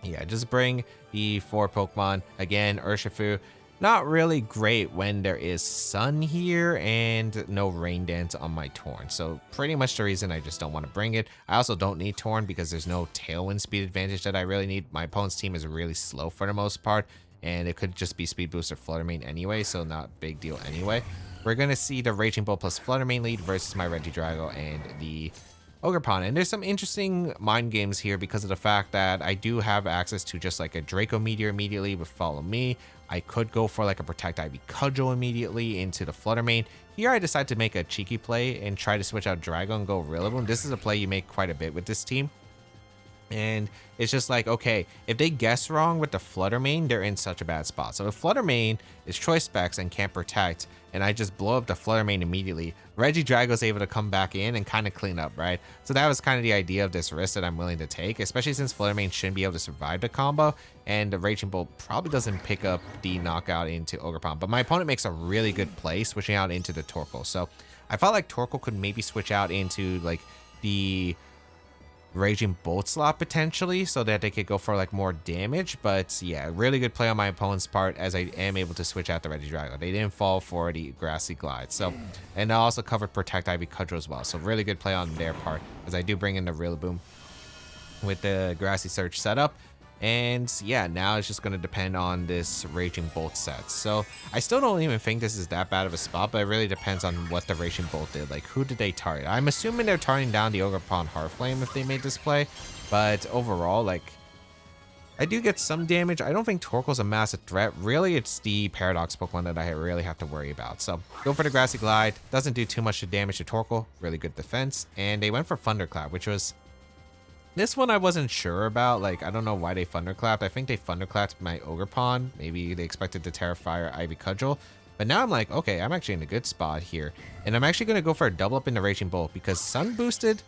yeah, just bring the 4 Pokemon. Again, Urshifu Not really great when there is sun here and no rain dance on my Torn. So pretty much the reason I just don't want to bring it. I also don't need Torn because there's no Tailwind speed advantage that I really need. My opponent's team is really slow for the most part, and it could just be Speed Boost or Flutter Mane anyway, so not big deal anyway. We're going to see the Raging Bolt plus Flutter Mane lead versus my Regidrago and the Ogerpon. And there's some interesting mind games here because of the fact that I do have access to just like a Draco Meteor immediately with Follow Me. I could go for like a Protect Ivy Cudgel immediately into the Flutter Mane. Here I decide to make a cheeky play and try to switch out Drago and go Rillaboom. This is a play you make quite a bit with this team. And it's just like, okay, if they guess wrong with the Flutter Mane, they're in such a bad spot. So if Flutter Mane is Choice Specs and can't protect, and I just blow up the Flutter Mane immediately, Regidrago's able to come back in and kind of clean up, right? So that was kind of the idea of this risk that I'm willing to take, especially since Flutter Mane shouldn't be able to survive the combo, and the Raging Bolt probably doesn't pick up the knockout into Ogerpon. But my opponent makes a really good play switching out into the Torkoal. So I felt like Torkoal could maybe switch out into like the Raging Bolt slot potentially so that they could go for like more damage. But yeah, really good play on my opponent's part as I am able to switch out the Regidrago. They didn't fall for the Grassy Glide. So, and I also covered Protect Ivy Cudgel as well. So really good play on their part as I do bring in the Rillaboom with the Grassy Surge setup. And yeah, now it's just going to depend on this Raging Bolt set. So I still don't even think this is that bad of a spot, but it really depends on what the Raging Bolt did. Like, who did they target? I'm assuming they're targeting down the Ogerpon-Hearthflame if they made this play. But overall, like, I do get some damage. I don't think Torkoal's a massive threat. Really, it's the Paradox Pokemon that I really have to worry about. So go for the Grassy Glide. Doesn't do too much damage to Torkoal. Really good defense. And they went for Thunderclap, which was... This one I wasn't sure about. Like, I don't know why they Thunderclapped. I think they Thunderclapped my Ogerpon. Maybe they expected to Terrafire Ivy Cudgel. But now I'm like, okay, I'm actually in a good spot here. And I'm actually going to go for a double up in the Raging Bolt because Sun boosted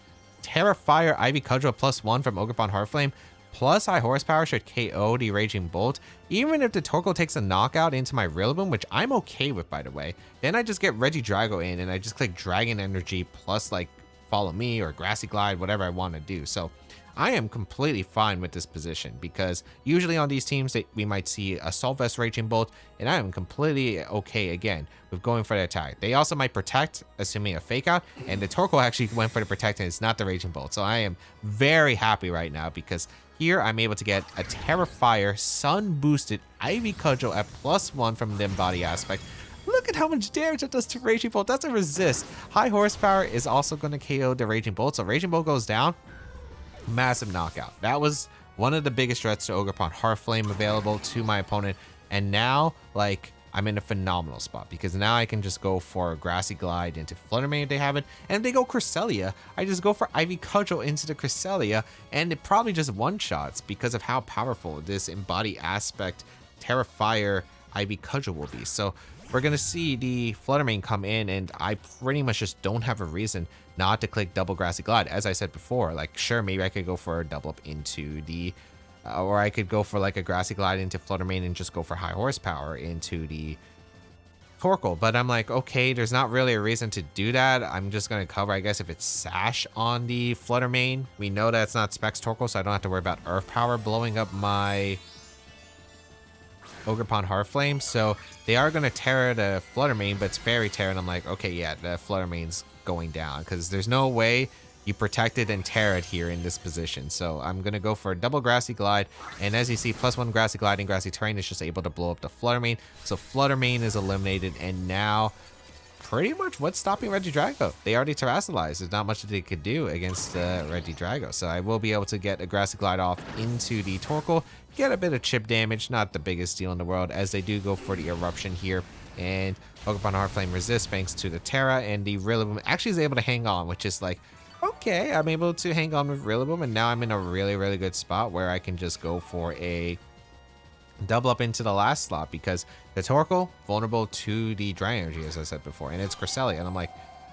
Terrafire Ivy Cudgel +1 from Ogerpon-Hearthflame plus high horsepower should KO the Raging Bolt. Even if the Torkoal takes a knockout into my Rillaboom, which I'm okay with, by the way, then I just get Regidrago in and I just click Dragon Energy plus like Follow Me or Grassy Glide, whatever I want to do. So I am completely fine with this position because usually on these teams we might see Assault Vest Raging Bolt, and I am completely okay again with going for the attack. They also might protect, assuming a fake out, and the Torkoal actually went for the protect and it's not the Raging Bolt. So I am very happy right now because here I'm able to get a Terrafire Sun boosted Ivy Cudgel at +1 from Limb Body Aspect. Look at how much damage it does to Raging Bolt. That's a resist. High horsepower is also going to KO the Raging Bolt. So Raging Bolt goes down. Massive knockout. That was one of the biggest threats to Ogerpon-Hearthflame available to my opponent. And now, like, I'm in a phenomenal spot because now I can just go for a Grassy Glide into Flutter Mane if they have it. And if they go Cresselia, I just go for Ivy Cudgel into the Cresselia. And it probably just one-shots because of how powerful this Embody Aspect Terrafire Ivy Cudgel will be. So we're going to see the Flutter Mane come in, and I pretty much just don't have a reason not to click double Grassy Glide. As I said before, like, sure, maybe I could go for a double up into the, or I could go for like a Grassy Glide into Flutter Mane and just go for high horsepower into the Torkoal. But I'm like, okay, there's not really a reason to do that. I'm just going to cover, I guess, if it's Sash on the Flutter Mane. We know that it's not Specs Torkoal, so I don't have to worry about Earth Power blowing up my Ogerpon-Hearthflame. So they are going to Terra the Flutter Mane, but it's Fairy Terra, and I'm like, okay, yeah, the Flutter Mane's going down because there's no way you protected and Terra it here in this position. So I'm going to go for a double Grassy Glide, and as you see, +1 Grassy Glide and Grassy Terrain is just able to blow up the Flutter Mane. So Flutter Mane is eliminated, and now pretty much what's stopping Regidrago? They already terrestrialized. There's not much that they could do against Regidrago. So I will be able to get a Grassy Glide off into the Torkoal, get a bit of chip damage, not the biggest deal in the world, as they do go for the Eruption here. And Ogerpon-Hearthflame resists thanks to the Terra, and the Rillaboom actually is able to hang on, which is like, okay, I'm able to hang on with Rillaboom, and now I'm in a really, really good spot where I can just go for a double up into the last slot because the Torkoal vulnerable to the Dry Energy, as I said before, and it's Cresselia, and I'm like,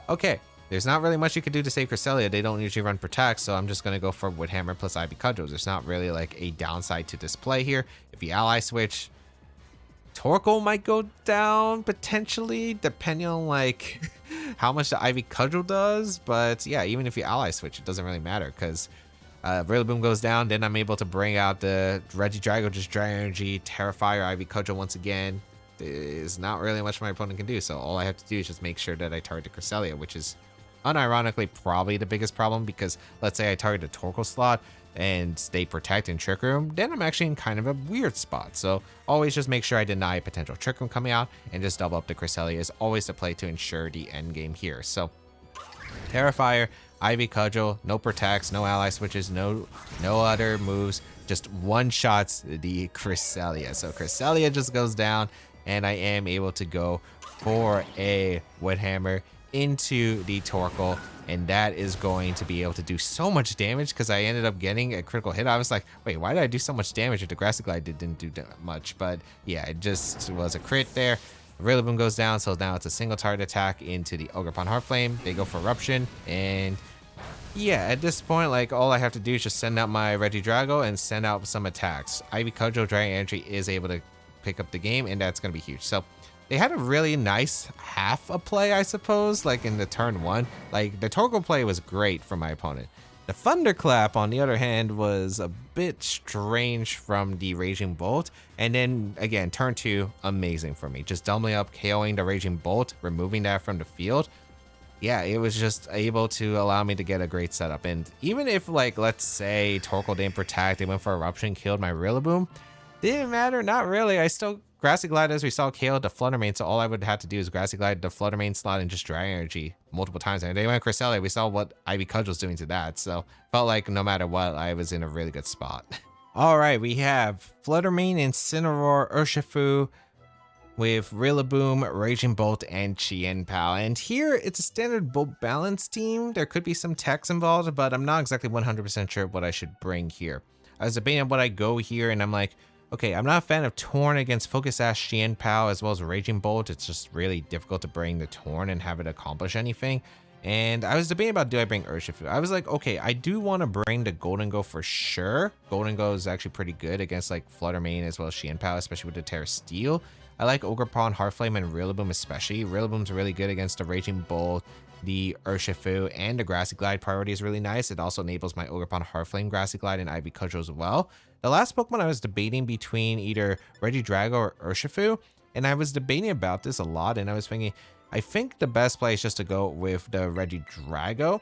okay, there's not really much you can do to save Cresselia. They don't usually run Protect, so I'm just going to go for Woodhammer plus Ivy Cudgel. There's not really like a downside to this play here. If you ally switch, Torkoal might go down potentially, depending on like how much the Ivy Cudgel does. But yeah, even if you ally switch, it doesn't really matter because Rillaboom goes down. Then I'm able to bring out the Regidrago, just Dry Energy, Terrafire Ivy Cudgel once again. there's not really much my opponent can do. So all I have to do is just make sure that I target Cresselia, which is unironically probably the biggest problem, because let's say I target a Torkoal slot and they protect and Trick Room, then I'm actually in kind of a weird spot. So always just make sure I deny a potential Trick Room coming out, and just double up the Cresselia is always the play to ensure the end game here. So Terrifier, Ivy Cudgel, no protects, no ally switches, no other moves, just one shots the Cresselia. So Cresselia just goes down, and I am able to go for a Wood Hammer into the Torkoal, and that is going to be able to do so much damage because I ended up getting a critical hit. I was like, wait, why did I do so much damage if the Grassy Glide didn't do that much? But yeah, it just was a crit there. Rillaboom goes down, so now it's a single target attack into the Ogerpon-Hearthflame. They go for Eruption, and yeah, at this point, like, all I have to do is just send out my Regidrago and send out some attacks. Ivy Cudgel, Dragon Energy is able to pick up the game, and that's going to be huge. So they had a really nice half a play, I suppose, like in the turn one. Like, the Torkoal play was great for my opponent. The Thunderclap, on the other hand, was a bit strange from the Raging Bolt. And then, again, turn two, amazing for me. Just doubling up, KOing the Raging Bolt, removing that from the field. Yeah, it was just able to allow me to get a great setup. And even if, like, let's say Torkoal didn't protect, they went for Eruption, killed my Rillaboom, didn't matter, not really. I still Grassy Glide, as we saw, KO'd the Fluttermane, so all I would have to do is Grassy Glide the Fluttermane slot and just Dragon Energy multiple times. And they went Cresselia, we saw what Ivy Cudgel's doing to that, so felt like no matter what, I was in a really good spot. Alright, we have Fluttermane, Incineroar, Urshifu, with Rillaboom, Raging Bolt, and Chien-Pao. And here, it's a standard Bolt balance team. There could be some techs involved, but I'm not exactly 100% sure what I should bring here. I was debating on what I go here, and I'm like, okay, I'm not a fan of Torn against Focus Sash, Chien-Pao, as well as Raging Bolt. It's just really difficult to bring the Torn and have it accomplish anything. And I was debating about, do I bring Urshifu? I was like, okay, I do want to bring the Gholdengo for sure. Gholdengo is actually pretty good against like Fluttermane as well as Chien-Pao, especially with the Terra Steel. I like Ogerpon-Hearthflame and Rillaboom especially. Rillaboom's really good against the Raging Bolt, the Urshifu, and the Grassy Glide priority is really nice. It also enables my Ogerpon-Hearthflame, Grassy Glide, and Ivy Cudgel as well. The last Pokemon I was debating between either Regidrago or Urshifu, and I was debating about this a lot, and I was thinking, I think the best play is just to go with the Regidrago,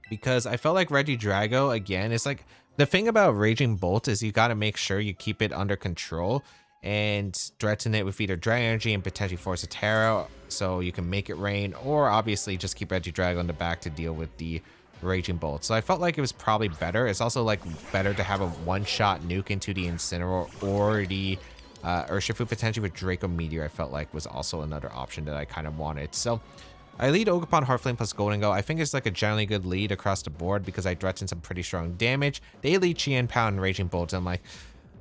because I felt like Regidrago, again, is like, the thing about Raging Bolt is you got to make sure you keep it under control and threaten it with either Dragon Energy and potentially force a Terra so you can make it rain, or obviously just keep Regidrago in the back to deal with the Raging Bolt. So I felt like it was probably better. It's also like better to have a one-shot nuke into the Incineroar or the Urshifu potentially with Draco Meteor. I felt like was also another option that I kind of wanted. So I lead Ogerpon-Hearthflame plus Gholdengo. I think it's like a generally good lead across the board because I threaten some pretty strong damage. They lead Chien-Pao and Raging Bolt. I'm like,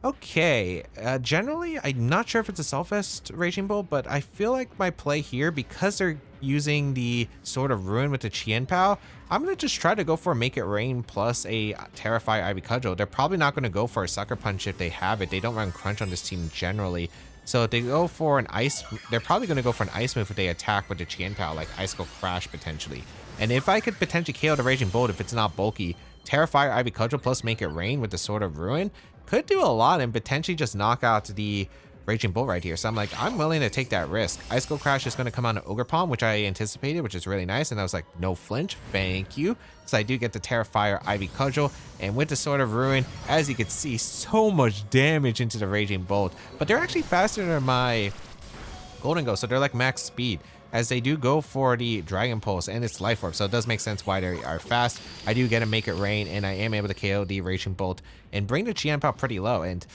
okay, generally, I'm not sure if it's a Selfest Raging Bolt, but I feel like my play here, because they're using the Sword of Ruin with the Chien-Pao, I'm going to just try to go for a Make It Rain plus a Terrify Ivy Cudgel. They're probably not going to go for a Sucker Punch if they have it. They don't run Crunch on this team generally. So if they go for an Ice, they're probably going to go for an Ice move if they attack with the Chien-Pao, like Icicle Crash potentially. And if I could potentially KO the Raging Bolt if it's not bulky, Terrify Ivy Cudgel plus Make It Rain with the Sword of Ruin could do a lot and potentially just knock out the Raging Bolt right here. So I'm like, I'm willing to take that risk. Icicle Crash is going to come on to Ogerpon, which I anticipated, which is really nice. And I was like, no flinch, thank you. So I do get the Terrifier Ivy Cudgel, and with the Sword of Ruin, as you can see, so much damage into the Raging Bolt. But they're actually faster than my Gholdengo, so they're like max speed, as they do go for the Dragon Pulse and its Life Orb, so it does make sense why they are fast. I do get to Make It Rain, and I am able to KO the Raging Bolt and bring the Chien-Pao pretty low. And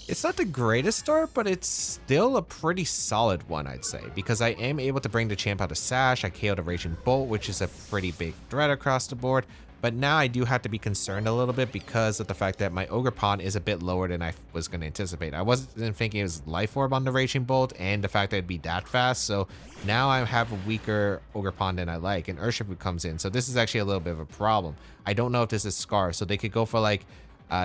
it's not the greatest start, but it's still a pretty solid one, I'd say, because I am able to bring the Chien-Pao to Sash. I KO the Raging Bolt, which is a pretty big threat across the board. But now I do have to be concerned a little bit because of the fact that my Ogerpon is a bit lower than I was going to anticipate. I wasn't thinking it was Life Orb on the Raging Bolt and the fact that it'd be that fast. So now I have a weaker Ogerpon than I like, and Urshifu comes in. So this is actually a little bit of a problem. I don't know if this is Scarf. So they could go for like,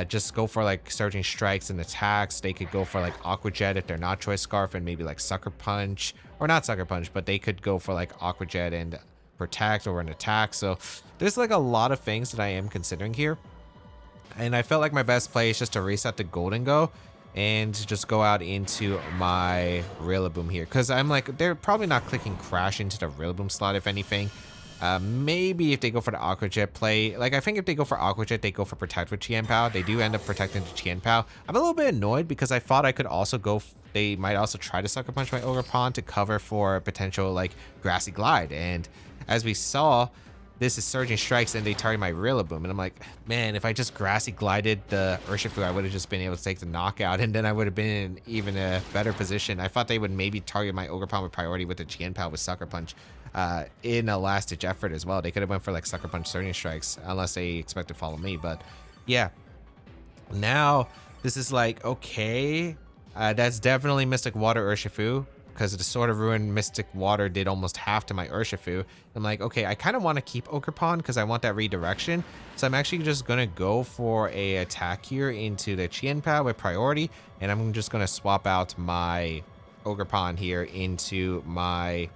just go for like Surging Strikes and attacks. They could go for like Aqua Jet if they're not Choice Scarf, and maybe like Sucker Punch, or not Sucker Punch, but they could go for like Aqua Jet and Protect or an attack. So there's like a lot of things that I am considering here, and I felt like my best play is just to reset the Gholdengo and just go out into my Rillaboom here, because I'm like, they're probably not clicking Crash into the Rillaboom slot if anything. Maybe if they go for the Aqua Jet play, like I think if they go for Aqua Jet, they go for Protect with Qianpao. They do end up protecting the Qianpao. I'm a little bit annoyed because I thought I could also go, they might also try to Sucker Punch my Ogerpon to cover for a potential like Grassy Glide. And as we saw, this is Surging Strikes and they target my Rillaboom. And I'm like, man, if I just Grassy Glided the Urshifu, I would have just been able to take the knockout and then I would have been in even a better position. I thought they would maybe target my Ogerpon with priority with the Qianpao with Sucker Punch in a last-ditch effort as well. They could have went for like Sucker Punch Surging Strikes unless they expect to follow me. But yeah, now this is like, okay, that's definitely Mystic Water Urshifu, because the Sword of Ruin Mystic Water did almost half to my Urshifu. I'm like, okay, I kind of want to keep Ogerpon because I want that redirection. So I'm actually just going to go for a attack here into the Qianpao with priority. And I'm just going to swap out my Ogerpon here into my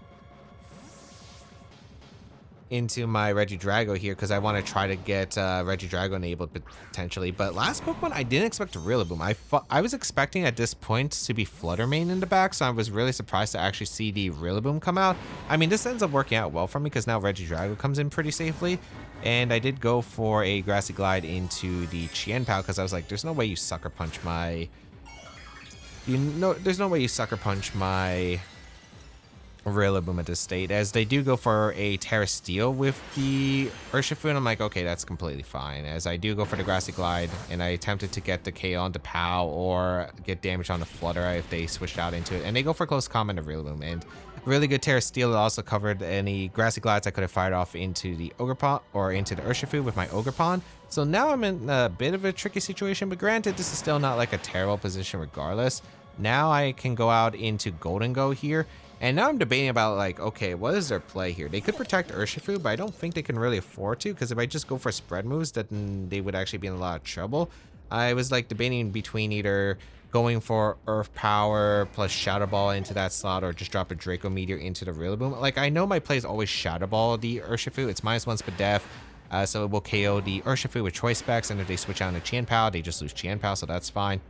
Regidrago here, because I want to try to get Regidrago enabled potentially. But last Pokemon, I didn't expect a Rillaboom. I was expecting at this point to be Flutter Mane in the back, so I was really surprised to actually see the Rillaboom come out. I mean, this ends up working out well for me because now Regidrago comes in pretty safely. And I did go for a Grassy Glide into the Qianpao because I was like, there's no way you Sucker Punch my... there's no way you Sucker Punch my Rillaboom at this state, as they do go for a Terra Steel with the Urshifu, and I'm like, okay, that's completely fine, as I do go for the Grassy Glide, and I attempted to get the KO onto POW or get damage on the Flutter if they switched out into it, and they go for close combat of Rillaboom, and really good Terra Steel that also covered any Grassy Glides I could have fired off into the Ogerpon or into the Urshifu with my Ogerpon. So now I'm in a bit of a tricky situation, but granted, this is still not like a terrible position regardless. Now I can go out into Gholdengo here. And now I'm debating about like, okay, what is their play here? They could protect Urshifu, but I don't think they can really afford to, because if I just go for spread moves, then they would actually be in a lot of trouble. I was like debating between either going for Earth Power plus Shadow Ball into that slot or just drop a Draco Meteor into the Rillaboom. Like, I know my play is always Shadow Ball the Urshifu. It's -1 Spadef, so it will KO the Urshifu with Choice Specs, and if they switch out to Qianpao, they just lose Qianpao, so that's fine.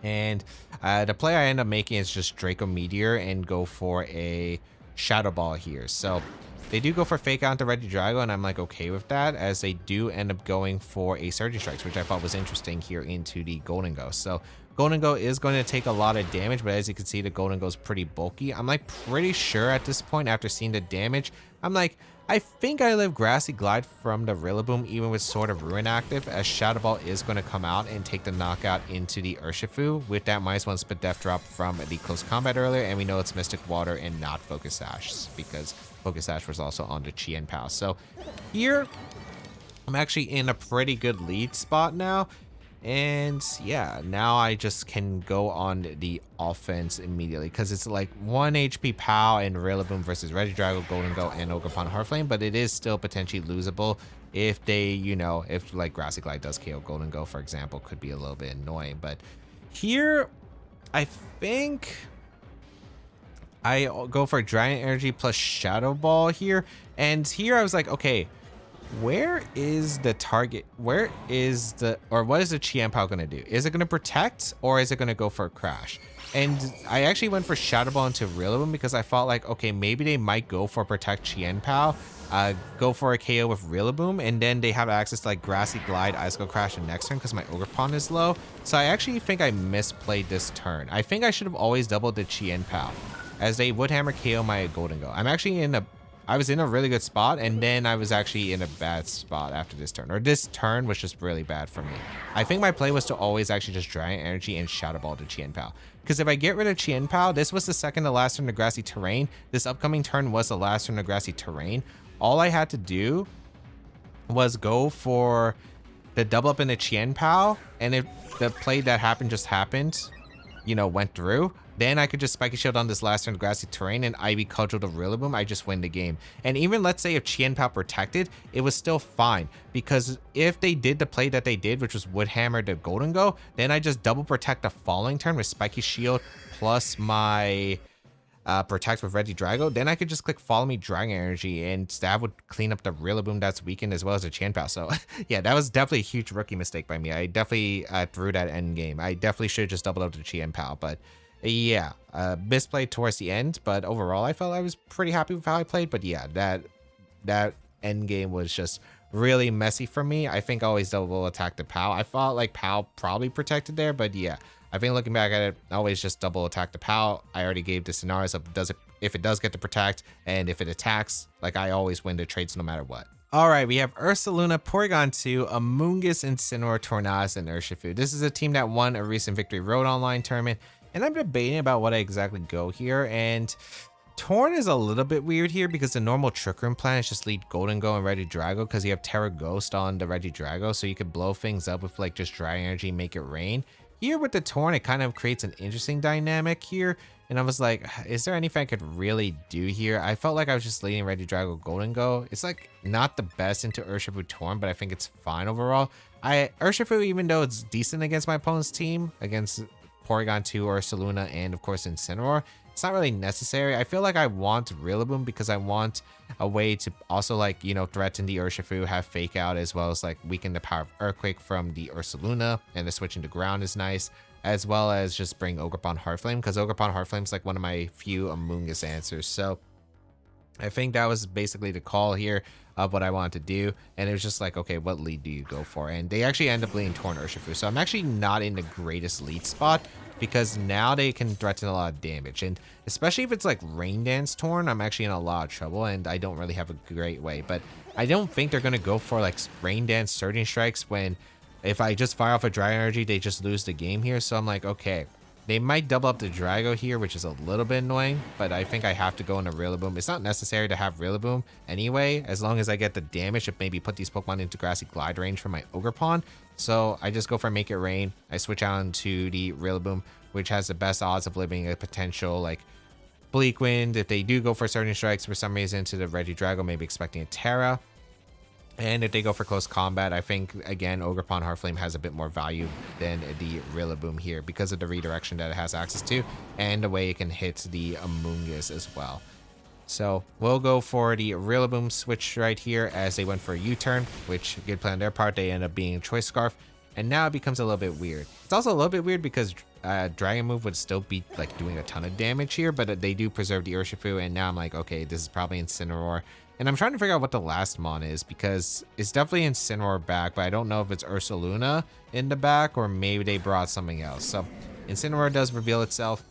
And the play I end up making is just Draco Meteor and go for a Shadow Ball here. So they do go for Fake Out into Regidrago, and I'm like okay with that, as they do end up going for a Surging Strikes, which I thought was interesting here into the Gholdengo. So Gholdengo is going to take a lot of damage, but as you can see, the Gholdengo is pretty bulky. I'm like pretty sure at this point, after seeing the damage, I'm like, I think I live Grassy Glide from the Rillaboom even with Sword of Ruin active, as Shadow Ball is going to come out and take the knockout into the Urshifu with that -1 Spadef drop from the close combat earlier, and we know it's Mystic Water and not Focus Sash, because Focus Sash was also on the Qianpao. So here, I'm actually in a pretty good lead spot now. And yeah, now I just can go on the offense immediately, because it's like 1 HP POW and Rillaboom versus Regidrago, Gholdengo, and Ogerpon-Hearthflame, but it is still potentially losable if they, you know, if like Grassy Glide does KO Gholdengo, for example, could be a little bit annoying. But here, I think I go for Giant Energy plus Shadow Ball here, and here I was like, okay, where is the target? Where is the, or what is the Qianpao going to do? Is it going to protect, or is it going to go for a crash? And I actually went for Shadow Ball into Rillaboom because I felt like, okay, maybe they might go for protect Qianpao, go for a KO with Rillaboom, and then they have access to like Grassy Glide, Ice Go Crash the next turn because my Ogerpon is low. So I actually think I misplayed this turn. I think I should have always doubled the Qianpao, as they would hammer KO my Gholdengo. I was in a really good spot, and then I was actually in a bad spot after this turn. Or this turn was just really bad for me. I think my play was to always actually just Giant Energy and Shadow Ball to Qianpao. Because if I get rid of Qianpao, this was the second to last turn of Grassy Terrain. This upcoming turn was the last turn of Grassy Terrain. All I had to do was go for the double up in the Qianpao, and if the play that happened just happened, you know, went through, then I could just Spiky Shield on this last turn of Grassy Terrain and Ivy Cudgel to Rillaboom. I just win the game. And even let's say if Qianpao protected, it was still fine, because if they did the play that they did, which was Wood Hammer to Gholdengo, then I just double protect the following turn with Spiky Shield plus my protect with Regidrago, then I could just click Follow Me Dragon Energy, and that would clean up the Rillaboom that's weakened as well as the Chanpao. So yeah, that was definitely a huge rookie mistake by me. I definitely threw that end game. I definitely should have just doubled up the Chanpao, but yeah, misplayed towards the end. But overall, I felt I was pretty happy with how I played. But yeah, that end game was just really messy for me. I think I always double attack the POW. I felt like POW probably protected there, but yeah, I think looking back at it, I always just double attack the POW. I already gave the scenarios of if it does get to protect, and if it attacks, like I always win the trades no matter what. All right, we have Ursaluna, Porygon 2, Amoonguss, Incineroar, Tornadus, and Urshifu. This is a team that won a recent Victory Road Online tournament, and I'm debating about what I exactly go here, and Torn is a little bit weird here because the normal Trick Room plan is just lead Gholdengo and Regidrago because you have Terra Ghost on the Regidrago, so you could blow things up with like just Dragon Energy, make it rain. Here with the Torn, it kind of creates an interesting dynamic here, and I was like, is there anything I could really do here? I felt like I was just leading Regidrago, Gholdengo. It's like not the best into Urshifu Torn, but I think it's fine overall. Urshifu, even though it's decent against my opponent's team, against Porygon 2, Ursaluna, and of course Incineroar, it's not really necessary. I feel like I want Rillaboom because I want a way to also like, you know, threaten the Urshifu, have Fake Out, as well as like weaken the power of Earthquake from the Ursaluna, and the switch into ground is nice, as well as just bring Ogerpon-Hearthflame because Ogerpon-Hearthflame is like one of my few Amoonguss answers. So I think that was basically the call here of what I wanted to do, and it was just like, okay, what lead do you go for? And they actually end up leading Torn Urshifu, so I'm actually not in the greatest lead spot because now they can threaten a lot of damage, and especially if it's like Rain Dance Torn, I'm actually in a lot of trouble, and I don't really have a great way. But I don't think they're gonna go for like Rain Dance Surging Strikes when if I just fire off a Dragon Energy, they just lose the game here. So I'm like, okay, they might double up the Drago here, which is a little bit annoying, but I think I have to go into Rillaboom. It's not necessary to have Rillaboom anyway, as long as I get the damage of maybe put these Pokemon into Grassy Glide range for my Ogerpon. So I just go for Make It Rain. I switch out into the Rillaboom, which has the best odds of living a potential like Bleak Wind. If they do go for Surging Strikes for some reason to the Regidrago, maybe expecting a Terra. And if they go for close combat, I think, again, Ogerpon-Hearthflame has a bit more value than the Rillaboom here because of the redirection that it has access to and the way it can hit the Amoonguss as well. So we'll go for the Rillaboom switch right here as they went for a U-turn, which good plan on their part. They end up being Choice Scarf, and now it becomes a little bit weird. It's also a little bit weird because Dragon Move would still be like doing a ton of damage here, but they do preserve the Urshifu, and now I'm like, okay, this is probably Incineroar. And I'm trying to figure out what the last mon is because it's definitely Incineroar back, but I don't know if it's Ursaluna in the back or maybe they brought something else. So Incineroar does reveal itself,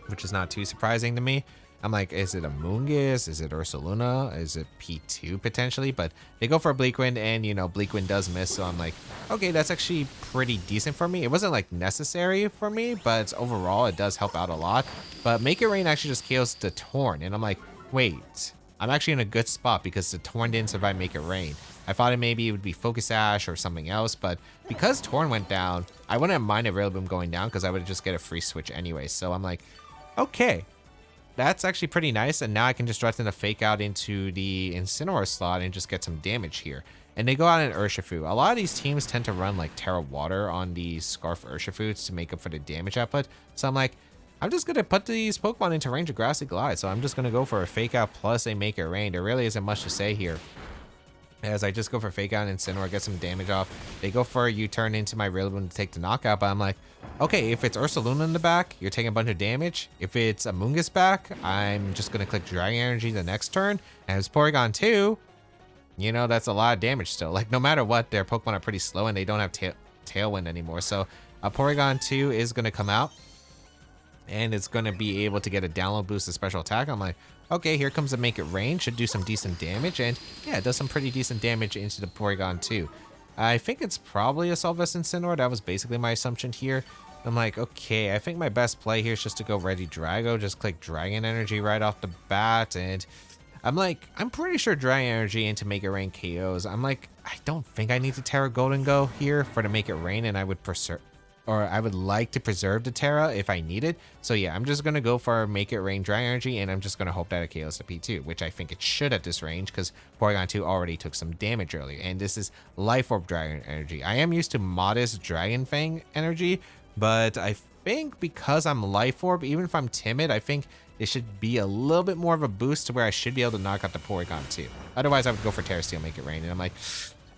which is not too surprising to me. I'm like, is it Amoonguss? Is it Ursaluna? Is it P2 potentially? But they go for a Bleak Wind, and you know, Bleak Wind does miss. So I'm like, okay, that's actually pretty decent for me. It wasn't like necessary for me, but overall it does help out a lot. But Make It Rain actually just kills the Torn, and I'm like, wait, I'm actually in a good spot because the Torn didn't survive Make It Rain. I thought maybe it would be Focus Sash or something else, but because Torn went down, I wouldn't have minded Rillaboom going down because I would just get a free switch anyway. So I'm like, okay, that's actually pretty nice, and now I can just threaten a Fake Out into the Incineroar slot and just get some damage here. And they go out in Urshifu. A lot of these teams tend to run like Terra Water on the Scarf Urshifus to make up for the damage output. So I'm like, I'm just going to put these Pokemon into range of Grassy Glide. So I'm just going to go for a Fake Out plus a Make It Rain. There really isn't much to say here, as I just go for Fake Out and Incineroar, get some damage off. They go for a U-turn into my Rillaboom to take the knockout, but I'm like, okay, if it's Ursaluna in the back, you're taking a bunch of damage. If it's Amoonguss back, I'm just going to click Dragon Energy the next turn. And it's Porygon 2, you know, that's a lot of damage still. Like, no matter what, their Pokemon are pretty slow and they don't have Tailwind anymore. So a Porygon 2 is going to come out, and it's going to be able to get a download boost of special attack. I'm like, okay, here comes a Make It Rain. Should do some decent damage. And yeah, it does some pretty decent damage into the Porygon 2. I think it's probably a Solvest Incineroar. That was basically my assumption here. I'm like, okay, I think my best play here is just to go Regidrago. Just click Dragon Energy right off the bat. And I'm like, I'm pretty sure Dragon Energy into Make It Rain KOs. I'm like, I don't think I need to Terra Gholdengo here for to Make It Rain. And I would I would like to preserve the Terra if I need it. So yeah, I'm just going to go for Make It Rain Dragon Energy, and I'm just going to hope that it KOs the P2, which I think it should at this range because Porygon 2 already took some damage earlier. And this is Life Orb Dragon Energy. I am used to modest Dragon Fang energy, but think because I'm Life Orb, even if I'm timid, I think it should be a little bit more of a boost to where I should be able to knock out the Porygon too. Otherwise, I would go for Terra Steel, make it rain. And I'm like,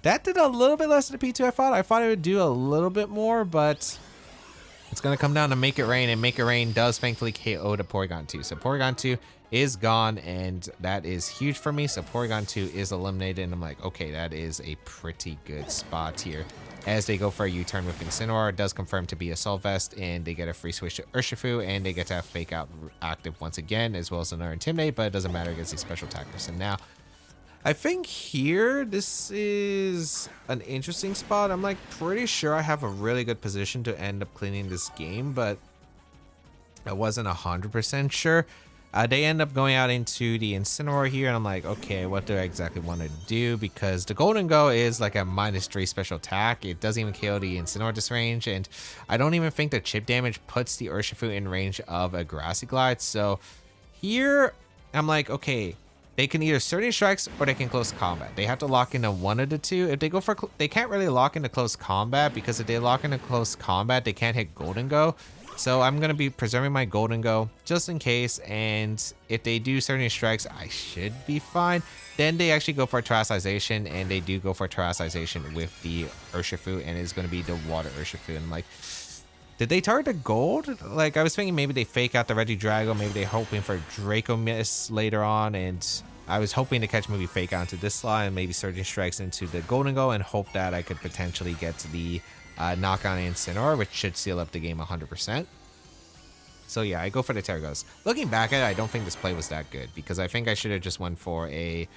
that did a little bit less than the P2 I thought. I thought it would do a little bit more, but it's going to come down to Make It Rain, and Make It Rain does thankfully KO to Porygon 2. So Porygon 2 is gone, and that is huge for me. So Porygon 2 is eliminated, and I'm like, okay, that is a pretty good spot here. As they go for a U-turn with Incineroar, it does confirm to be Assault Vest, and they get a free switch to Urshifu, and they get to have Fake Out active once again, as well as another Intimidate, but it doesn't matter against these special attackers. And now, I think here, this is an interesting spot. I'm like pretty sure I have a really good position to end up cleaning this game, but I wasn't 100% sure. They end up going out into the Incineroar here, and I'm like, okay, what do I exactly want to do? Because the Gholdengo is like a -3 special attack. It doesn't even KO the Incineroar this range, and I don't even think the chip damage puts the Urshifu in range of a Grassy Glide. So here, I'm like, okay, they can either Surging Strikes or they can Close Combat. They have to lock into one of the two. If they go for, they can't really lock into Close Combat, because if they lock into Close Combat, they can't hit Gholdengo. So I'm going to be preserving my Gholdengo just in case, and if they do Surging Strikes, I should be fine. Then they actually go for a Terastization, and they do go for a Terastization with the Urshifu, and it's going to be the Water Urshifu. And I'm like, did they target the gold? Like, I was thinking maybe they fake out the Regidrago, maybe they're hoping for Draco Miss later on, and I was hoping to catch maybe fake out into this slot and maybe Surging Strikes into the Gholdengo and hope that I could potentially get to the knockout Incineroar, which should seal up the game 100%. So yeah, I go for the Terragos. Looking back at it, I don't think this play was that good, because I think I should have just went for a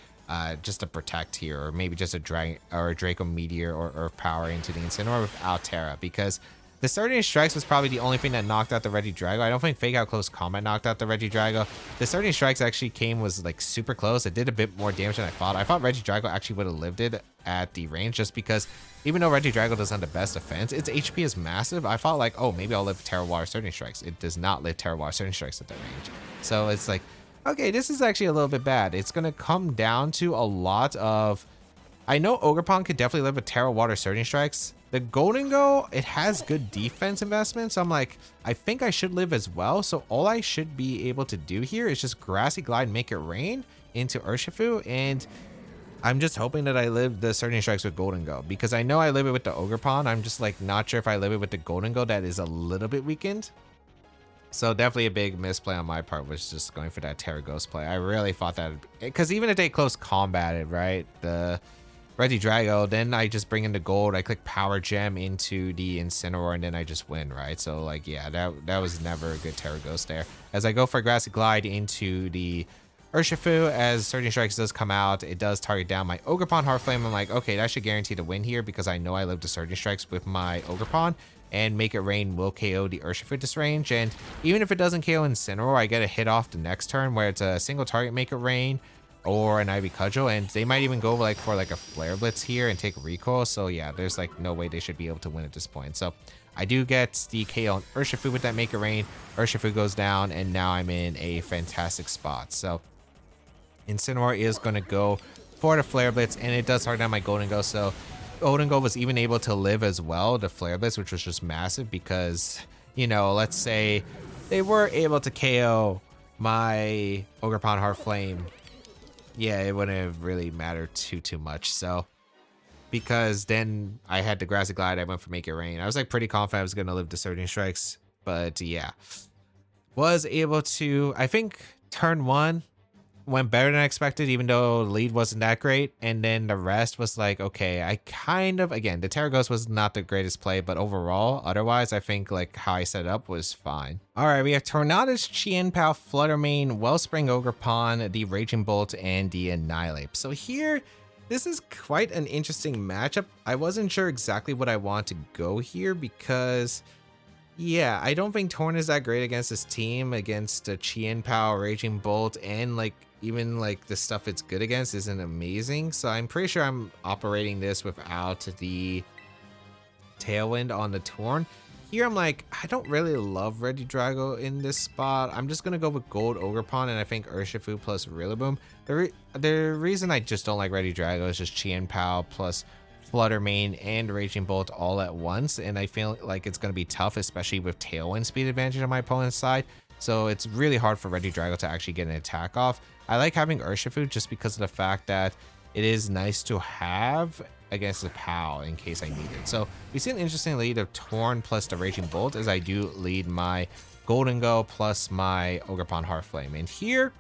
just a Protect here, or maybe just a Draco Meteor or Earth Power into the Incineroar without Terra, because the Surging Strikes was probably the only thing that knocked out the Regidrago. I don't think Fake Out Close Combat knocked out the Regidrago. The Surging Strikes actually was like super close. It did a bit more damage than I thought. I thought Regidrago actually would have lived it at the range, just because even though Regidrago doesn't have the best defense, its HP is massive. I thought like, oh, maybe I'll live Terra Water Surging Strikes. It does not live Terra Water Surging Strikes at that range. So it's like, okay, this is actually a little bit bad. It's going to come down to a lot of, I know Ogerpon could definitely live with Terra Water Surging Strikes. The Gholdengo, it has good defense investment, so I'm like, I think I should live as well. So all I should be able to do here is just Grassy Glide, Make It Rain into Urshifu, and I'm just hoping that I live the Surging Strikes with Gholdengo, because I know I live it with the Ogerpon. I'm just like not sure if I live it with the Gholdengo that is a little bit weakened. So definitely a big misplay on my part was just going for that Terra Ghost play. I really thought that, because even if they close combated, right, the Regidrago, then I just bring in the gold, I click Power Gem into the Incineroar, and then I just win, right? So like, yeah, that was never a good Terra Ghost there. As I go for Grassy Glide into the Urshifu, as Surging Strikes does come out, it does target down my Ogerpon-Hearthflame. I'm like, okay, that should guarantee the win here, because I know I live the Surging Strikes with my Ogerpon, and Make It Rain will KO the Urshifu at this range. And even if it doesn't KO Incineroar, I get a hit off the next turn where it's a single target Make It Rain or an Ivy Cudgel, and they might even go like for like a Flare Blitz here and take recoil. So yeah, there's like no way they should be able to win at this point. So I do get the KO on Urshifu with that Make It Rain. Urshifu goes down, and now I'm in a fantastic spot. So Incineroar is going to go for the Flare Blitz, and it does hard down my Gholdengo. So Gholdengo was even able to live as well, the Flare Blitz, which was just massive, because, you know, let's say they were able to KO my Ogerpon-Hearthflame. Yeah, it wouldn't have really mattered too much. So because then I had the Grassy Glide, I went for Make It Rain. I was like pretty confident I was going to live the Surging Strikes, but yeah, was able to, I think turn one went better than I expected, even though the lead wasn't that great. And then the rest was like, okay, I kind of, again, the Terra Ghost was not the greatest play, but overall, otherwise, I think like how I set it up was fine. All right, we have Tornadus, Chien-Pao, Fluttermane, Wellspring Ogerpon, the Raging Bolt, and the Annihilate. So here, this is quite an interesting matchup. I wasn't sure exactly what I want to go here, because yeah, I don't think Torn is that great against this team, against the Chien-Pao, Raging Bolt, and like even like the stuff it's good against isn't amazing. So I'm pretty sure I'm operating this without the Tailwind on the Torn. Here I'm like, I don't really love Regidrago in this spot. I'm just gonna go with Gold Ogerpon, and I think Urshifu plus Rillaboom. The reason I just don't like Regidrago is just Chien-Pao plus Flutter Mane and Raging Bolt all at once, and I feel like it's going to be tough, especially with Tailwind speed advantage on my opponent's side. So it's really hard for Regidrago to actually get an attack off. I like having Urshifu just because of the fact that it is nice to have against the POW in case I need it. So we see an interesting lead of Torn plus the Raging Bolt as I do lead my Gholdengo plus my Ogerpon-Hearthflame. And here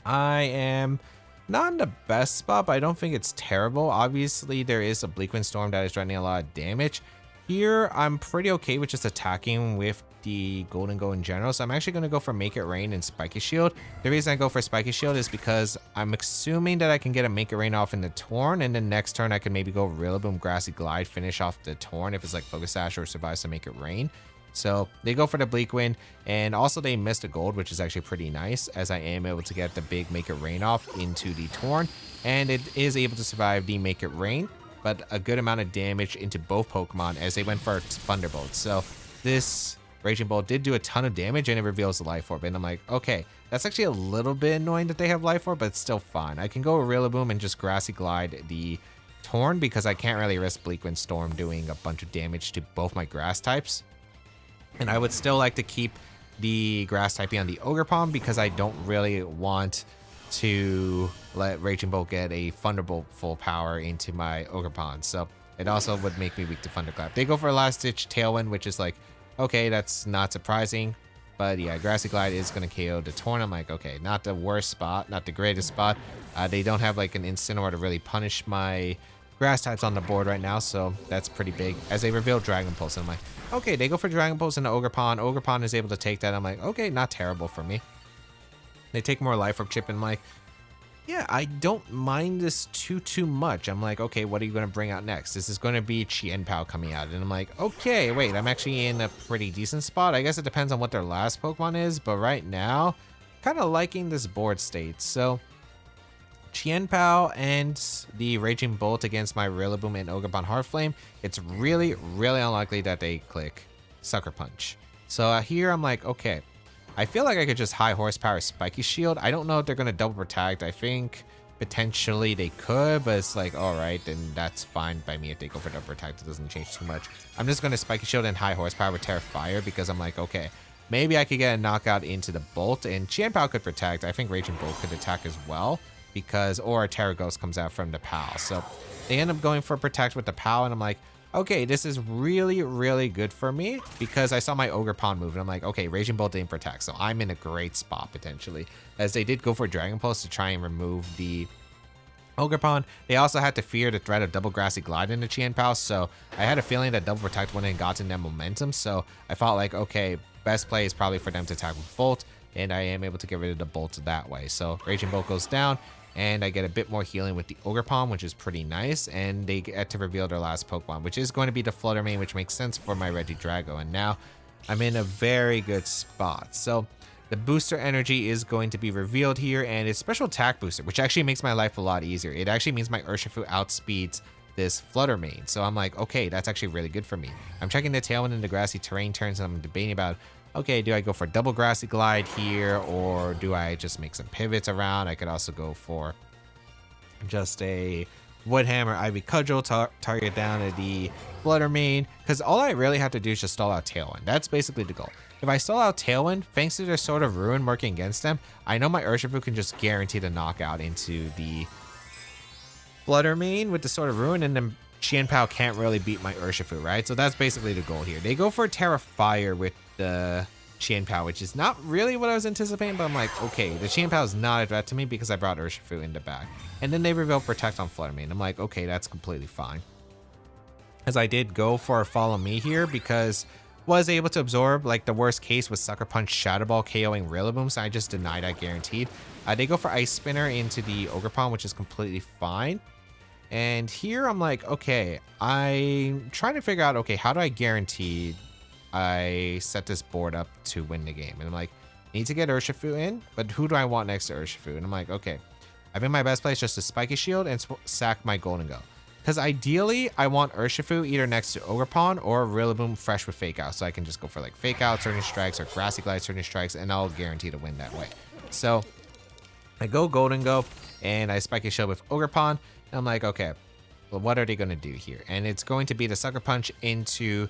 I am not in the best spot, but I don't think it's terrible. Obviously, there is a Bleak Wind Storm that is running a lot of damage. Here, I'm pretty okay with just attacking with the Gholdengo in general. So I'm actually going to go for Make It Rain and Spiky Shield. The reason I go for Spiky Shield is because I'm assuming that I can get a Make It Rain off in the Torn, and then next turn I can maybe go Rillaboom, Grassy Glide, finish off the Torn if it's like Focus Sash or survives to Make It Rain. So they go for the Bleak Wind, and also they missed a gold, which is actually pretty nice, as I am able to get the big Make It Rain off into the Torn, and it is able to survive the Make It Rain, but a good amount of damage into both Pokemon as they went for Thunderbolt. So this Raging Bolt did do a ton of damage, and it reveals the Life Orb, and I'm like, okay, that's actually a little bit annoying that they have Life Orb, but it's still fine. I can go Rillaboom and just Grassy Glide the Torn because I can't really risk Bleak Wind Storm doing a bunch of damage to both my grass types. And I would still like to keep the grass typing on the Ogerpon because I don't really want to let Raging Bolt get a Thunderbolt full power into my Ogerpon. So it also would make me weak to Thunderclap. They go for a last ditch Tailwind, which is like, okay, that's not surprising. But yeah, Grassy Glide is going to KO the Torn. I'm like, okay, not the worst spot, not the greatest spot. They don't have like an Incineroar to really punish my grass types on the board right now, so that's pretty big. As they reveal Dragon Pulse, and I'm like, okay, they go for Dragon Pulse and the Ogerpon. Ogerpon is able to take that. I'm like, okay, not terrible for me. They take more Life Orb Chip, and I'm like, yeah, I don't mind this too much. I'm like, okay, what are you going to bring out next? This is going to be Chien-Pao coming out, and I'm like, okay, wait, I'm actually in a pretty decent spot. I guess it depends on what their last Pokemon is, but right now, kind of liking this board state. So Chien-Pao and the Raging Bolt against my Rillaboom and Ogerpon-Hearthflame, it's really unlikely that they click Sucker Punch. So here I'm like, okay, I feel like I could just high horsepower Spiky Shield. I don't know if they're going to double protect. I think potentially they could, but it's like, all right, then that's fine by me if they go for double protect. It doesn't change too much. I'm just going to Spiky Shield and high horsepower with Terra Fire because I'm like, okay, maybe I could get a knockout into the Bolt, and Chien-Pao could protect. I think Raging Bolt could attack as well, because or a Terra Ghost comes out from the POW. So they end up going for protect with the POW, and I'm like, okay, this is really good for me because I saw my Ogerpon move, and I'm like, okay, Raging Bolt didn't protect, so I'm in a great spot potentially, as they did go for Dragon Pulse to try and remove the Ogerpon. They also had to fear the threat of double Grassy Glide into Chien-Pao, so I had a feeling that double protect wouldn't have gotten them momentum, so I felt like, okay, best play is probably for them to attack with Bolt, and I am able to get rid of the Bolt that way. So Raging Bolt goes down, and I get a bit more healing with the Ogerpon, which is pretty nice, and they get to reveal their last Pokemon, which is going to be the Flutter Mane, which makes sense for my Regidrago, and now I'm in a very good spot. So the booster energy is going to be revealed here, and it's special attack booster, which actually makes my life a lot easier. It actually means my Urshifu outspeeds this Flutter Mane, so I'm like, okay, that's actually really good for me. I'm checking the Tailwind into grassy terrain turns, and I'm debating about, okay, do I go for double Grassy Glide here, or do I just make some pivots around? I could also go for just a Wood Hammer, Ivy Cudgel, target down to the Flutter Mane, because all I really have to do is just stall out Tailwind. That's basically the goal. If I stall out Tailwind, thanks to their Sword of Ruin working against them, I know my Urshifu can just guarantee the knockout into the Flutter Mane with the Sword of Ruin, and then Chien-Pao can't really beat my Urshifu, right? So that's basically the goal here. They go for Terra Fire with the Chien-Pao, which is not really what I was anticipating, but I'm like, okay, the Chien-Pao is not a threat to me because I brought Urshifu in the back. And then they reveal Protect on Flutter Mane. I'm like, okay, that's completely fine. As I did go for a Follow Me here because was able to absorb, like the worst case was Sucker Punch Shadow Ball KOing Rillaboom, so I just denied that guaranteed. They go for Ice Spinner into the Ogerpon, which is completely fine. And here I'm like, okay, I'm trying to figure out, okay, how do I guarantee I set this board up to win the game? And I'm like, need to get Urshifu in, but who do I want next to Urshifu? And I'm like, okay, I think my best play is just to Spiky Shield and sack my Gholdengo. Because ideally, I want Urshifu either next to Ogerpon or Rillaboom fresh with Fake Out. So I can just go for like Fake Out, certain strikes, or Grassy Glide, certain strikes, and I'll guarantee to win that way. So I go Gholdengo, and I Spiky Shield with Ogerpon. And I'm like, okay, well, what are they going to do here? And it's going to be the Sucker Punch into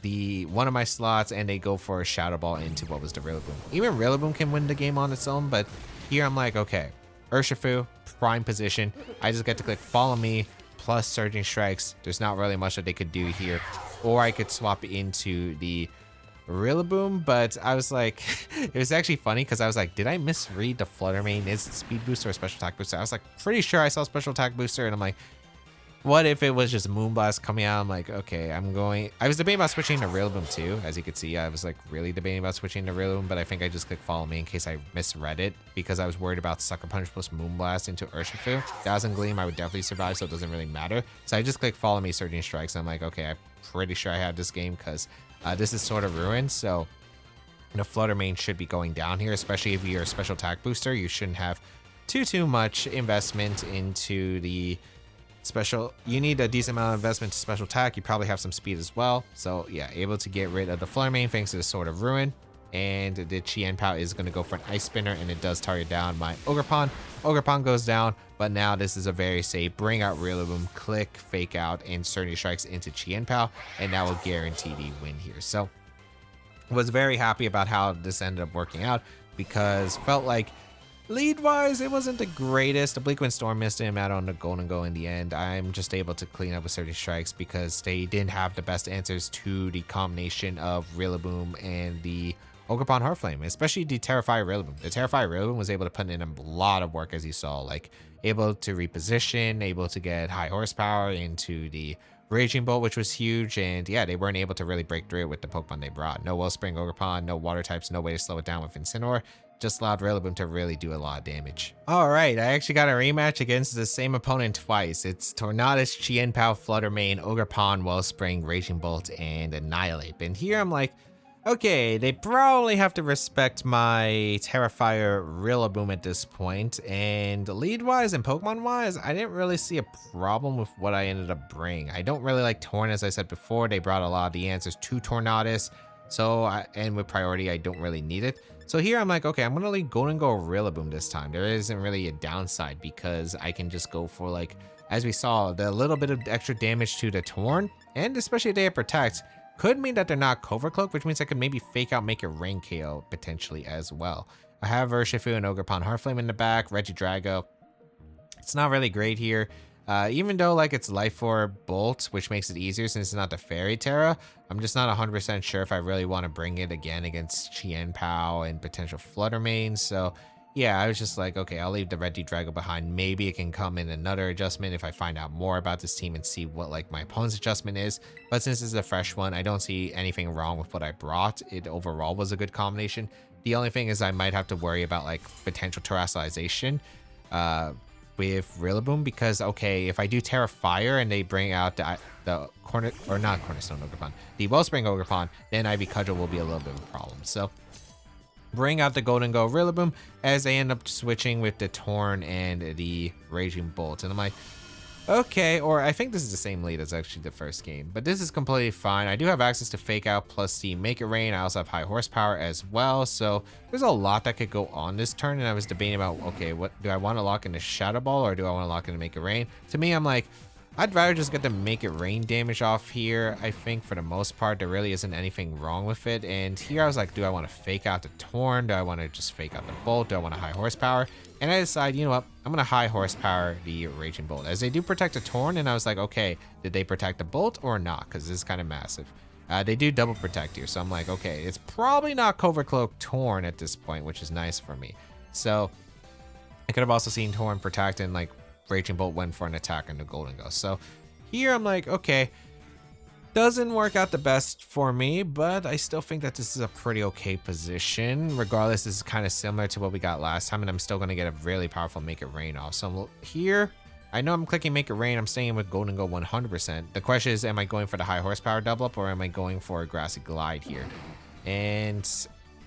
the one of my slots, and they go for a Shadow Ball into what was the Rillaboom. Even Rillaboom can win the game on its own, but here I'm like, okay, Urshifu, prime position. I just get to click Follow Me plus Surging Strikes. There's not really much that they could do here. Or I could swap into the Rillaboom, but I was like, it was actually funny because I was like, did I misread the Flutter Mane? Is it Speed Booster or Special Attack Booster? I was like, pretty sure I saw Special Attack Booster, and I'm like, what if it was just Moonblast coming out? I'm like, okay, I was debating about switching to Rillaboom too. As you could see, I was like really debating about switching to Rillaboom, but I think I just clicked Follow Me in case I misread it because I was worried about Sucker Punch plus Moonblast into Urshifu. Dazzling Gleam, I would definitely survive, so it doesn't really matter. So I just clicked Follow Me, Surging Strikes, and I'm like, okay, I'm pretty sure I have this game because this is sort of ruined. So the Flutter Mane should be going down here, especially if you're a Special Attack Booster. You shouldn't have too much investment into the special. You need a decent amount of investment to special attack. You probably have some speed as well. So yeah, able to get rid of the Flutter Mane thanks to the Sword of Ruin. And the Chien Pao is going to go for an Ice Spinner, and it does target down my Ogerpon. Ogerpon goes down, but now this is a very safe. Bring out Rillaboom, click, Fake Out, and Surging Strikes into Chien Pao, and that will guarantee the win here. So was very happy about how this ended up working out because felt like lead-wise, it wasn't the greatest. The Bleak Wind Storm missed him out on the Gholdengo in the end. I'm just able to clean up with Surging Strikes because they didn't have the best answers to the combination of Rillaboom and the Ogerpon-Hearthflame, especially the Terrify Rillaboom. The Terrify Rillaboom was able to put in a lot of work, as you saw, like able to reposition, able to get high horsepower into the Raging Bolt, which was huge, and yeah, they weren't able to really break through it with the Pokemon they brought. No Wellspring Ogerpon, no water types, no way to slow it down with Incineroar. Just allowed Rillaboom to really do a lot of damage. All right, I actually got a rematch against the same opponent twice. It's Tornadus, Chien Pao, Flutter Mane, Ogerpon, Wellspring, Raging Bolt, and Annihilate. And here I'm like, okay, they probably have to respect my Terrifier Rillaboom at this point. And lead-wise and Pokemon-wise, I didn't really see a problem with what I ended up bringing. I don't really like Torn, as I said before. They brought a lot of the answers to Tornadus. So, and with priority, I don't really need it. So here I'm like, okay, I'm going to leave Gholdengo Rillaboom this time. There isn't really a downside because I can just go for, like, as we saw, the little bit of extra damage to the Torn, and especially if they have Protect, could mean that they're not Covert Cloak, which means I could maybe Fake Out, make it Rain KO potentially as well. I have Urshifu and Ogerpon-Hearthflame in the back, Regidrago. It's not really great here. Even though like it's Life Orb Bolt, which makes it easier since it's not the Fairy Terra, I'm just not 100% sure if I really want to bring it again against Chien Pao and potential Flutter Mane. So yeah, I was just like, okay, I'll leave the Regidrago behind. Maybe it can come in another adjustment if I find out more about this team and see what like my opponent's adjustment is. But since this is a fresh one, I don't see anything wrong with what I brought. It overall was a good combination. The only thing is I might have to worry about like potential terrestrialization with Rillaboom because, okay, if I do Terra Fire and they bring out the Cornerstone Ogerpon, the Wellspring Ogerpon, then Ivy Cudgel will be a little bit of a problem. So bring out the Gholdengo Rillaboom as they end up switching with the Torn and the Raging Bolt. And I'm like, okay, or I think this is the same lead as actually the first game, but this is completely fine. I do have access to Fake Out plus the Make It Rain. I also have high horsepower as well, so there's a lot that could go on this turn, and I was debating about, okay, what do I want to lock into Shadow Ball or do I want to lock into Make It Rain? To me, I'm like, I'd rather just get the Make It Rain damage off here. I think for the most part, there really isn't anything wrong with it. And here I was like, do I want to Fake Out the Torn? Do I want to just Fake Out the Bolt? Do I want a high horsepower? And I decide, you know what? I'm going to high horsepower the Raging Bolt. As they do protect the Torn, and I was like, okay, did they protect the Bolt or not? Because this is kind of massive. They do double protect here. So I'm like, okay, it's probably not Covert Cloak Torn at this point, which is nice for me. So I could have also seen Torn protect and like Raging Bolt went for an attack on the Gholdengo. So here I'm like, okay, doesn't work out the best for me, but I still think that this is a pretty okay position. Regardless, this is kind of similar to what we got last time, and I'm still going to get a really powerful Make It Rain off. So here, I know I'm clicking Make It Rain. I'm staying with Gholdengo 100%. The question is, am I going for the high horsepower double up or am I going for a Grassy Glide here? And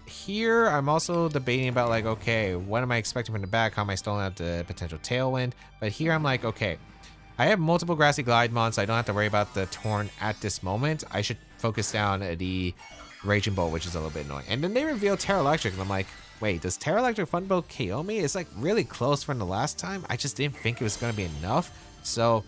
here, I'm also debating about like, okay, what am I expecting from the back? How am I stalling out the potential Tailwind? But here I'm like, okay, I have multiple Grassy Glide mons, so I don't have to worry about the Torn at this moment. I should focus down the Raging Bolt, which is a little bit annoying. And then they reveal Terra Electric, and I'm like, wait, does Terra Electric Fun Bolt KO me? It's like really close from the last time. I just didn't think it was going to be enough. So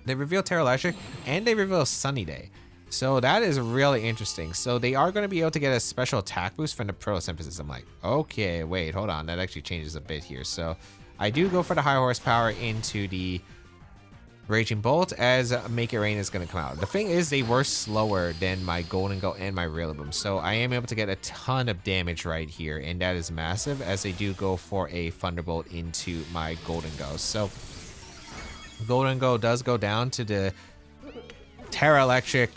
They reveal Terra Electric and they reveal Sunny Day. So that is really interesting. So they are going to be able to get a special attack boost from the photosynthesis. I'm like, okay, wait, hold on. That actually changes a bit here. So I do go for the high horsepower into the Raging Bolt as Make It Rain is going to come out. The thing is, they were slower than my Gholdengo and my Rillaboom. So I am able to get a ton of damage right here. And that is massive as they do go for a Thunderbolt into my Gholdengo. So Gholdengo does go down to the Terra Electric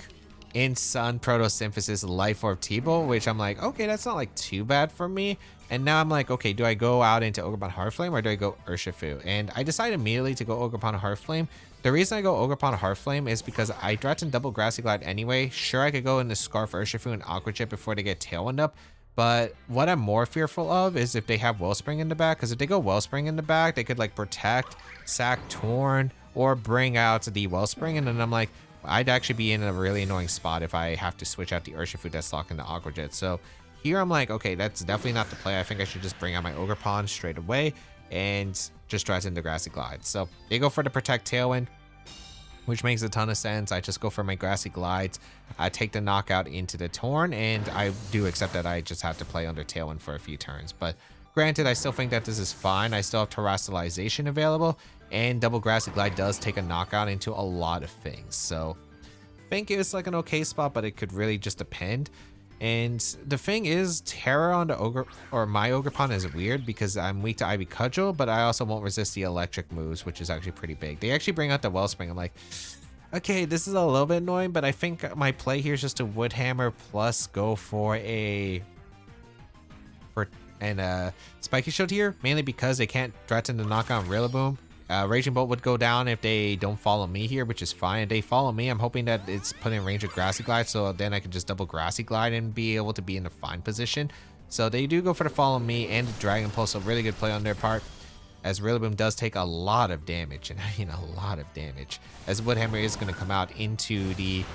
in Sun Photosynthesis Life Orb T-Bolt, which I'm like, okay, that's not like too bad for me. And now I'm like, okay, do I go out into Ogerpon-Hearthflame or do I go Urshifu? And I decided immediately to go Ogerpon-Hearthflame. The reason I go Ogerpon-Hearthflame is because I threatened double Grassy Glide anyway. Sure, I could go into Scarf Urshifu and Aqua Jet before they get Tailwind up. But what I'm more fearful of is if they have Wellspring in the back. Because if they go Wellspring in the back, they could like protect, sack Torn, or bring out the Wellspring. And then I'm like, I'd actually be in a really annoying spot if I have to switch out the Urshifu Deathlock into Aqua Jet. So here I'm like, okay, that's definitely not the play. I think I should just bring out my Ogerpon straight away and just threaten the Grassy Glide. So they go for the Protect Tailwind, which makes a ton of sense. I just go for my Grassy Glides. I take the knockout into the Torn, and I do accept that I just have to play under Tailwind for a few turns. But granted, I still think that this is fine. I still have Terrestrialization available, and double Grassy Glide does take a knockout into a lot of things. So I think it's like an okay spot, but it could really just depend. And the thing is, Terra on the Ogre or my Ogerpon is weird because I'm weak to Ivy Cudgel, but I also won't resist the electric moves, which is actually pretty big. They actually bring out the Wellspring. I'm like, okay, this is a little bit annoying, but I think my play here is just to Wood Hammer plus go for a Spiky Shield here, mainly because they can't threaten to knock out Rillaboom. Raging Bolt would go down if they don't follow me here, which is fine. If they follow me, I'm hoping that it's put in range of Grassy Glide, so then I can just double Grassy Glide and be able to be in a fine position. So they do go for the follow me and the Dragon Pulse, so really good play on their part, as Rillaboom does take a lot of damage, and I mean a lot of damage, as Wood Hammer is going to come out into the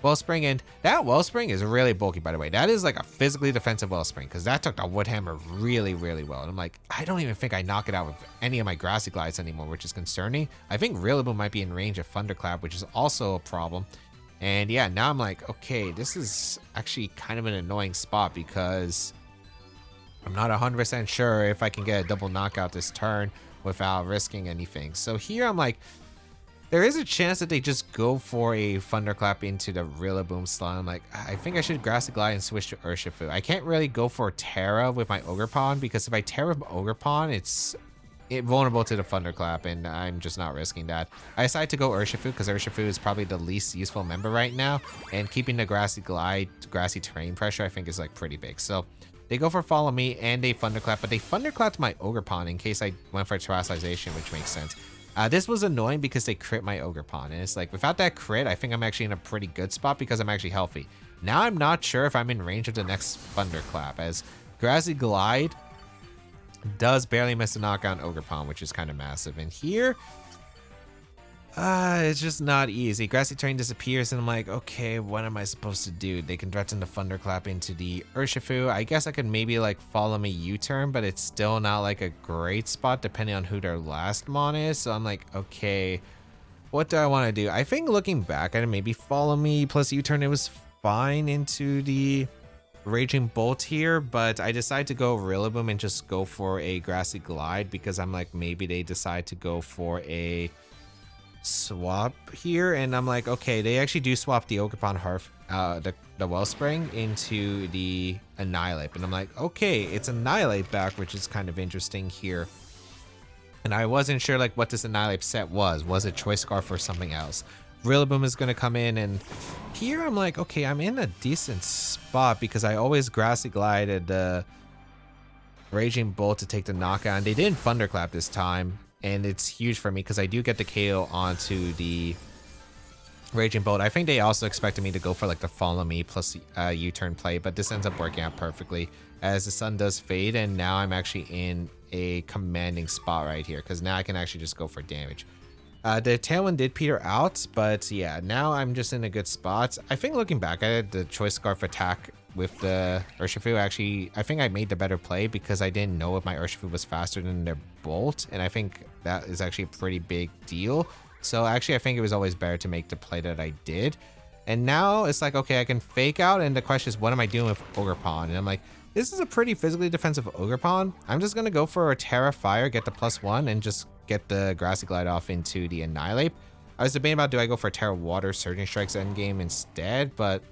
Wellspring, and that Wellspring is really bulky, by the way. That is like a physically defensive Wellspring, because that took the Wood Hammer really, really well. And I'm like, I don't even think I knock it out with any of my Grassy Glides anymore, which is concerning. I think Rillaboom might be in range of Thunderclap, which is also a problem. And yeah, now I'm like, okay, this is actually kind of an annoying spot because I'm not 100% sure if I can get a double knockout this turn without risking anything. So here I'm like, there is a chance that they just go for a Thunderclap into the Rillaboom slot. I'm like, I think I should Grassy Glide and switch to Urshifu. I can't really go for Terra with my Ogerpon because if I Terra with Ogerpon, it's vulnerable to the Thunderclap, and I'm just not risking that. I decided to go Urshifu because Urshifu is probably the least useful member right now, and keeping the Grassy Glide, Grassy Terrain pressure, I think is like pretty big. So they go for Follow Me and they Thunderclap, but they Thunderclapped my Ogerpon in case I went for Terrestrialization, which makes sense. This was annoying because they crit my Ogerpon, and it's like, without that crit, I think I'm actually in a pretty good spot because I'm actually healthy. Now I'm not sure if I'm in range of the next Thunderclap, as Grassy Glide does barely miss a knockout on Ogerpon, which is kind of massive. And here, it's just not easy. Grassy Terrain disappears, and I'm like, okay, what am I supposed to do? They can threaten the Thunderclap into the Urshifu. I guess I could maybe like follow me U-turn, but it's still not like a great spot depending on who their last mon is. So I'm like, okay, what do I want to do? I think looking back at it, maybe follow me plus U-turn, it was fine into the Raging Bolt here, but I decided to go Rillaboom and just go for a Grassy Glide because I'm like, maybe they decide to go for a swap here, and I'm like, okay, they actually do swap the the Wellspring into the Annihilate, and I'm like, okay, it's Annihilate back, which is kind of interesting here. And I wasn't sure like what this Annihilate set was it Choice Scarf or something else. Rillaboom is going to come in, and here I'm like, okay, I'm in a decent spot because I always Grassy Glided the Raging Bolt to take the knockout, and they didn't Thunderclap this time. And it's huge for me because I do get the KO onto the Raging Bolt. I think they also expected me to go for like the Follow Me plus U-turn play, but this ends up working out perfectly as the sun does fade, and now I'm actually in a commanding spot right here because now I can actually just go for damage. The Tailwind did peter out, but yeah, now I'm just in a good spot. I think looking back at it, the Choice Scarf attack with the Urshifu, actually, I think I made the better play because I didn't know if my Urshifu was faster than their Bolt, and I think that is actually a pretty big deal So actually, I think it was always better to make the play that I did. And now it's like, okay, I can fake out. And the question is, what am I doing with Ogerpon? And I'm like, this is a pretty physically defensive Ogerpon. I'm just going to go for a Terra Fire, get the +1, and just get the Grassy Glide off into the Annihilate. I was debating about, do I go for Terra Water Surging Strikes endgame instead? But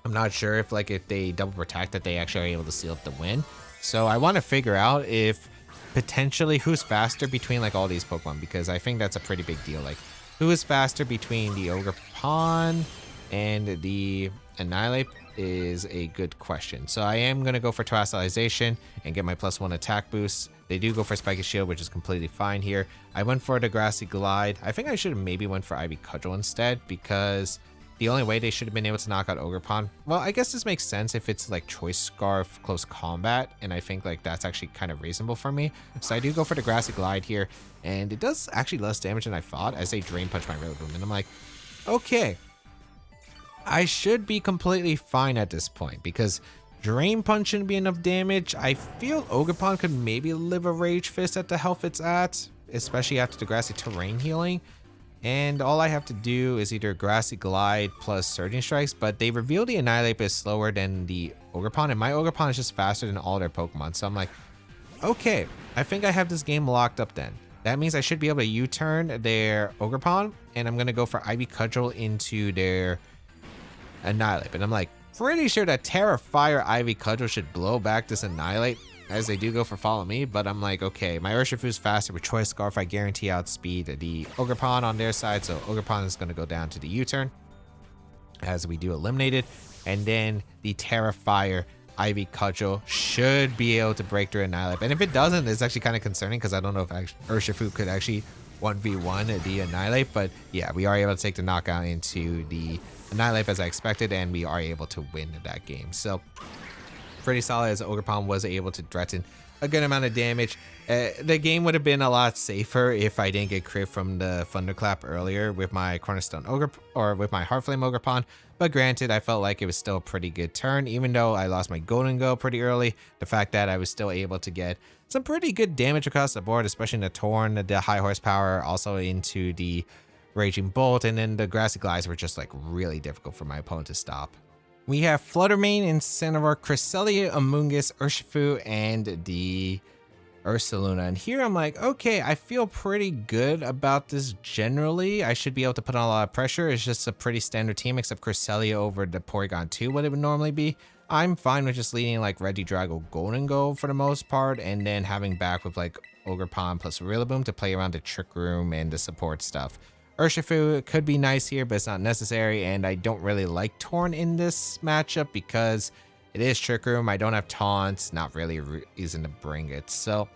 I'm not sure if they double protect that they actually are able to seal up the win. So I want to figure out if potentially who's faster between like all these Pokemon, because I think that's a pretty big deal. Like, who is faster between the Ogerpon and the Annihilate is a good question. So I am going to go for Terastallization and get my +1 attack boost. They do go for Spiky Shield, which is completely fine here. I went for the Grassy Glide. I think I should have maybe went for Ivy Cudgel instead, because the only way they should have been able to knock out Ogerpon, well, I guess this makes sense if it's like Choice Scarf close combat, and I think like that's actually kind of reasonable for me. So I do go for the Grassy Glide here, and it does actually less damage than I thought as they Drain Punch my Rillaboom, and I'm like, okay, I should be completely fine at this point, because Drain Punch shouldn't be enough damage. I feel Ogerpon could maybe live a Rage Fist at the health it's at, especially after the Grassy Terrain healing. And all I have to do is either Grassy Glide plus Surging Strikes, but they reveal the Annihilate is slower than the Ogerpon, and my Ogerpon is just faster than all their Pokemon. So I'm like, okay, I think I have this game locked up then. That means I should be able to U-turn their Ogerpon, and I'm going to go for Ivy Cudgel into their Annihilate. And I'm like, pretty sure that Terra Fire Ivy Cudgel should blow back this Annihilate, as they do go for Follow Me. But I'm like, okay, my Urshifu is faster with Choice Scarf. I guarantee outspeed the Ogerpon on their side, so Ogerpon is going to go down to the U-turn as we do eliminate it. And then the Terra Fire Ivy Cudgel should be able to break through Annihilate. And if it doesn't, it's actually kind of concerning, because I don't know if Urshifu could actually 1v1 the Annihilate. But yeah, we are able to take the knockout into the Annihilate as I expected, and we are able to win that game. So pretty solid, as Ogerpon was able to threaten a good amount of damage. The game would have been a lot safer if I didn't get crit from the Thunderclap earlier with my Cornerstone or with my Heartflame Ogerpon. But granted, I felt like it was still a pretty good turn, even though I lost my Gholdengo pretty early. The fact that I was still able to get some pretty good damage across the board, especially in the Torn, the high horsepower, also into the Raging Bolt, and then the Grassy Glides were just like really difficult for my opponent to stop. We have Fluttermane, Incineroar, Cresselia, Amoonguss, Urshifu, and the Ursaluna. And here I'm like, okay, I feel pretty good about this generally. I should be able to put on a lot of pressure. It's just a pretty standard team, except Cresselia over the Porygon 2, what it would normally be. I'm fine with just leading like Regidrago, Gholdengo for the most part, and then having back with like Ogerpon plus Rillaboom to play around the Trick Room and the support stuff. Urshifu could be nice here, but it's not necessary, and I don't really like Torn in this matchup because it is Trick Room. I don't have taunts, not really a reason to bring it. So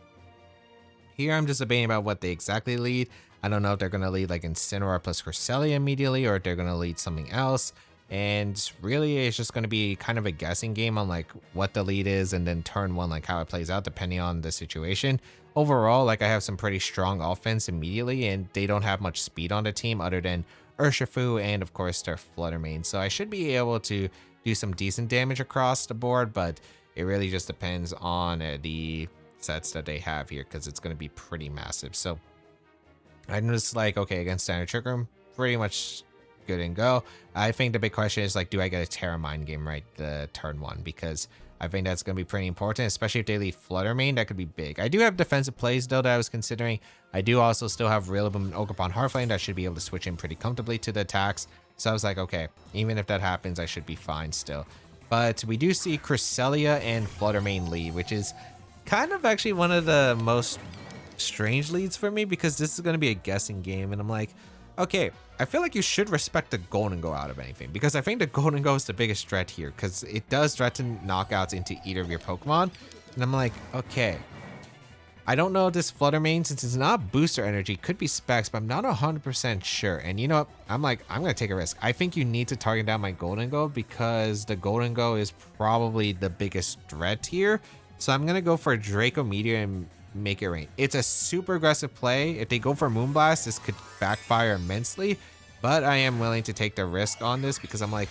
here I'm just debating about what they exactly lead. I don't know if they're going to lead like Incineroar plus Cresselia immediately, or if they're going to lead something else. And really, it's just going to be kind of a guessing game on like what the lead is, and then turn one, like how it plays out depending on the situation. Overall, like I have some pretty strong offense immediately, and they don't have much speed on the team other than Urshifu and of course their Fluttermane. So I should be able to do some decent damage across the board, but it really just depends on the sets that they have here, because it's going to be pretty massive. So I'm just like, okay, against standard Trick Room, pretty much good and go. I think the big question is like, do I get a Terra Mind game right the turn one? Because I think that's going to be pretty important, especially if they lead Fluttermane. That could be big. I do have defensive plays though that I was considering. I do also still have Rillaboom and Ogerpon-Hearthflame that should be able to switch in pretty comfortably to the attacks. So I was like, okay, even if that happens, I should be fine still. But we do see Cresselia and Fluttermane lead, which is kind of actually one of the most strange leads for me, because this is going to be a guessing game, and I'm like, okay, I feel like you should respect the Gholdengo out of anything, because I think the Gholdengo is the biggest threat here, because it does threaten knockouts into either of your Pokemon. And I'm like, okay, I don't know if this Fluttermane, since it's not booster energy, could be specs, but I'm not 100% sure. And you know what? I'm like, I'm going to take a risk. I think you need to target down my Gholdengo, because the Gholdengo is probably the biggest threat here. So I'm going to go for a Draco Meteor and make it rain. It's a super aggressive play. If they go for Moonblast, this could backfire immensely, but I am willing to take the risk on this, because I'm like,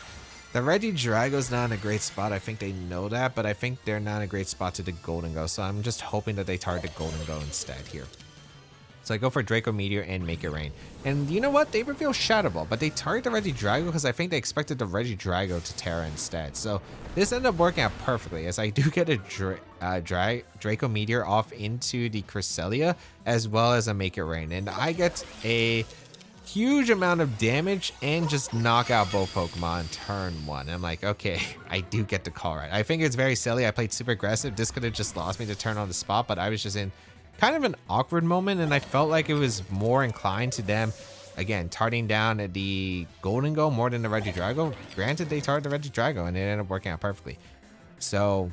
the Regidrago's not in a great spot. I think they know that, but I think they're not in a great spot to the Gholdengo, so I'm just hoping that they target Gholdengo instead here. So I go for Draco Meteor and Make It Rain. And you know what? They reveal Shadow Ball, but they target the Regidrago because I think they expected the Regidrago to Terra instead. So this ended up working out perfectly, as I do get a Draco Meteor off into the Cresselia as well as a Make It Rain. And I get a huge amount of damage and just knock out both Pokemon turn 1. I'm like, okay, I do get the call right. I think it's very silly. I played super aggressive. This could have just lost me to turn on the spot, but I was just in kind of an awkward moment, and I felt like it was more inclined to them, again, targeting down at the Gholdengo more than the Regidrago. Granted, they targeted the Regidrago, and it ended up working out perfectly. So,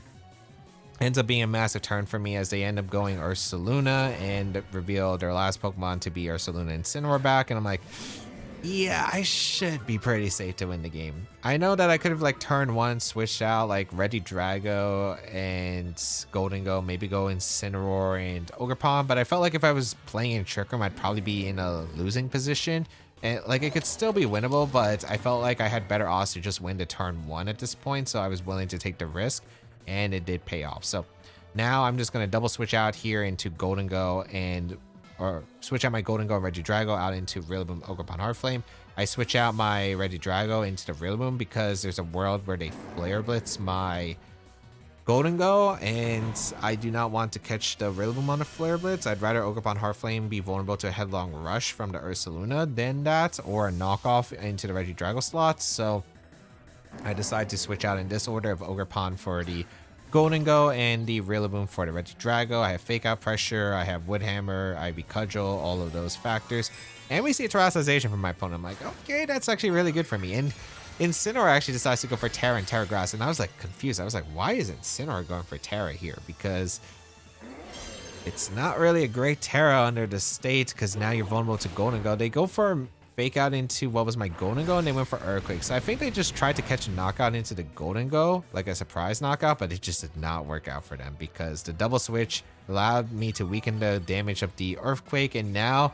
ends up being a massive turn for me as they end up going Ursaluna and reveal their last Pokemon to be Ursaluna and Incineroar back, and I'm like, yeah, I should be pretty safe to win the game. I know that I could have like turn 1 switched out like Regidrago and Gholdengo, maybe go Incineroar and Ogerpon, but I felt like if I was playing in Trick Room, I'd probably be in a losing position. And like it could still be winnable, but I felt like I had better odds to just win the turn 1 at this point, so I was willing to take the risk, and it did pay off. So now I'm just gonna double switch out here into Gholdengo or switch out my Gholdengo and Regidrago out into Rillaboom, Ogerpon-Hearthflame. I switch out my Regidrago into the Rillaboom because there's a world where they Flare Blitz my Gholdengo, and I do not want to catch the Rillaboom on a Flare Blitz. I'd rather Ogerpon-Hearthflame be vulnerable to a Headlong Rush from the Ursaluna than that, or a knockoff into the Regidrago slots. So I decide to switch out in this order of Ogerpon for the Gholdengo and the Rillaboom for the Regidrago. I have Fake Out Pressure, I have Wood Hammer, Ivy Cudgel, all of those factors. And we see a Terastallization from my opponent. I'm like, okay, that's actually really good for me. And Incineroar actually decides to go for Terra and Terra Grass, and I was like confused. I was like, why is Incineroar going for Terra here? Because it's not really a great Terra under the state, because now you're vulnerable to Gholdengo. They go for Fake Out into what was my Gholdengo, and they went for Earthquake. So I think they just tried to catch a knockout into the Gholdengo, like a surprise knockout, but it just did not work out for them because the double switch allowed me to weaken the damage of the Earthquake, and now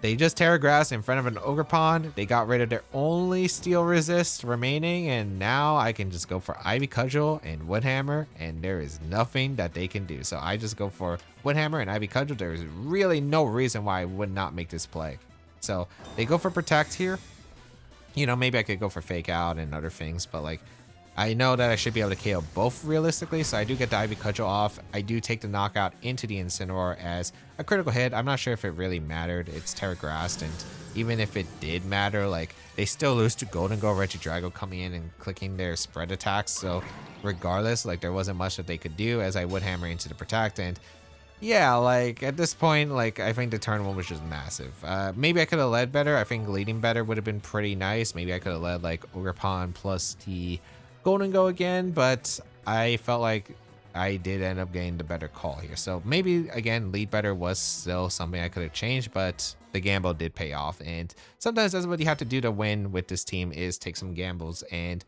they just Terra Grass in front of an Ogerpon. They got rid of their only Steel Resist remaining, and now I can just go for Ivy Cudgel and Wood Hammer, and there is nothing that they can do. So I just go for Wood Hammer and Ivy Cudgel. There is really no reason why I would not make this play. So they go for Protect here. You know, maybe I could go for Fake Out and other things, but like, I know that I should be able to KO both realistically, so I do get the Ivy Cudgel off. I do take the knockout into the Incineroar as a critical hit. I'm not sure if it really mattered. It's Terra Grassed, and even if it did matter, like, they still lose to Gholdengo, Regidrago coming in and clicking their spread attacks. So regardless, like, there wasn't much that they could do as I Wood Hammer into the Protect, and yeah, like, at this point, like, I think the turn 1 was just massive. Maybe I could have led better. I think leading better would have been pretty nice. Maybe I could have led, like, Ogerpon plus the Gholdengo again, but I felt like I did end up getting the better call here. So maybe, again, lead better was still something I could have changed, but the gamble did pay off. And sometimes that's what you have to do to win with this team, is take some gambles, and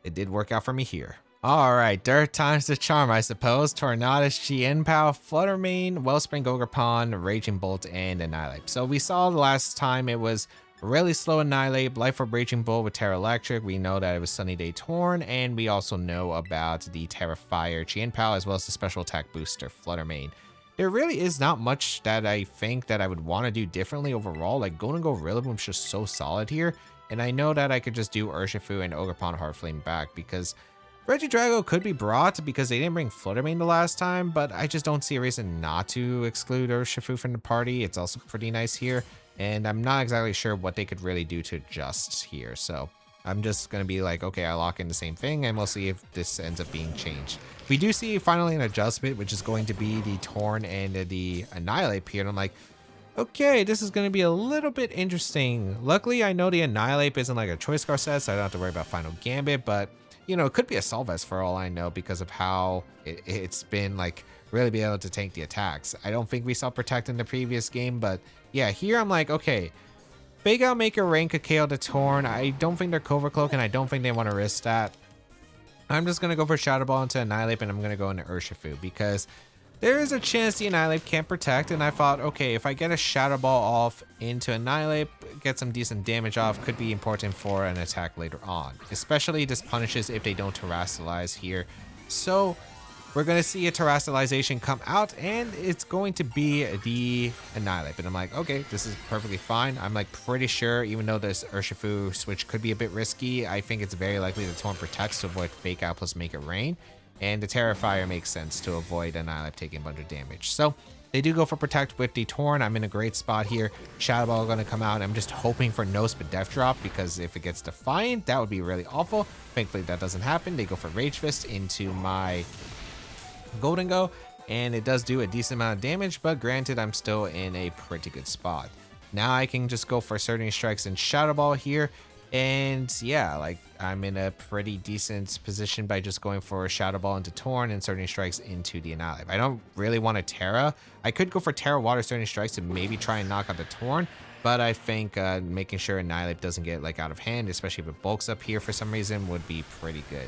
it did work out for me here. All right, third time's the charm, I suppose. Tornadus, Chien-Pao, Fluttermane, Wellspring, Ogerpon, Raging Bolt, and Annihilate. So we saw the last time it was really slow Annihilate, Life Orb Raging Bolt with Terra Electric. We know that it was Sunny Day Torn, and we also know about the Terra Fire Chien-Pao, as well as the special attack booster Fluttermane. There really is not much that I think that I would want to do differently overall. Like, Gholdengo Rillaboom's just so solid here, and I know that I could just do Urshifu and Ogerpon-Hearthflame back, because Regidrago could be brought because they didn't bring Fluttermane the last time, but I just don't see a reason not to exclude Urshifu from the party. It's also pretty nice here, and I'm not exactly sure what they could really do to adjust here. So I'm just going to be like, okay, I lock in the same thing, and we'll see if this ends up being changed. We do see finally an adjustment, which is going to be the Torn and the Annihilate here, and I'm like, okay, this is going to be a little bit interesting. Luckily, I know the Annihilate isn't like a Choice Scar set, so I don't have to worry about Final Gambit, but you know, it could be a Solvest for all I know because of how it's been like really be able to tank the attacks. I don't think we saw Protect in the previous game, but yeah, here I'm like, okay, Fake Out, Make It Rain could KO the Torn. I don't think they're Covert Cloak, and I don't think they want to risk that. I'm just going to go for Shadow Ball into Annihilate, and I'm going to go into Urshifu because there is a chance the Annihilate can't Protect, and I thought, okay, if I get a Shadow Ball off into Annihilate, get some decent damage off, could be important for an attack later on. Especially this punishes if they don't Terastallize here. So we're going to see a Terastallization come out, and it's going to be the Annihilate. And I'm like, okay, this is perfectly fine. I'm like pretty sure, even though this Urshifu switch could be a bit risky, I think it's very likely the Torn protects to avoid Fake Out plus Make It Rain. And the Terrifier makes sense to avoid Annihilate taking a bunch of damage. So they do go for Protect with the Torn. I'm in a great spot here. Shadow Ball going to come out. I'm just hoping for no Spadef drop, because if it gets Defiant, that would be really awful. Thankfully, that doesn't happen. They go for Rage Fist into my Gholdengo, and it does do a decent amount of damage, but granted, I'm still in a pretty good spot. Now I can just go for Surging Strikes and Shadow Ball here. And yeah, like I'm in a pretty decent position by just going for Shadow Ball into Torn and Surging Strikes into the Annihilate. I don't really want a Terra. I could go for Terra Water Surging Strikes to maybe try and knock out the Torn, but I think making sure Annihilate doesn't get like out of hand, especially if it bulks up here for some reason, would be pretty good.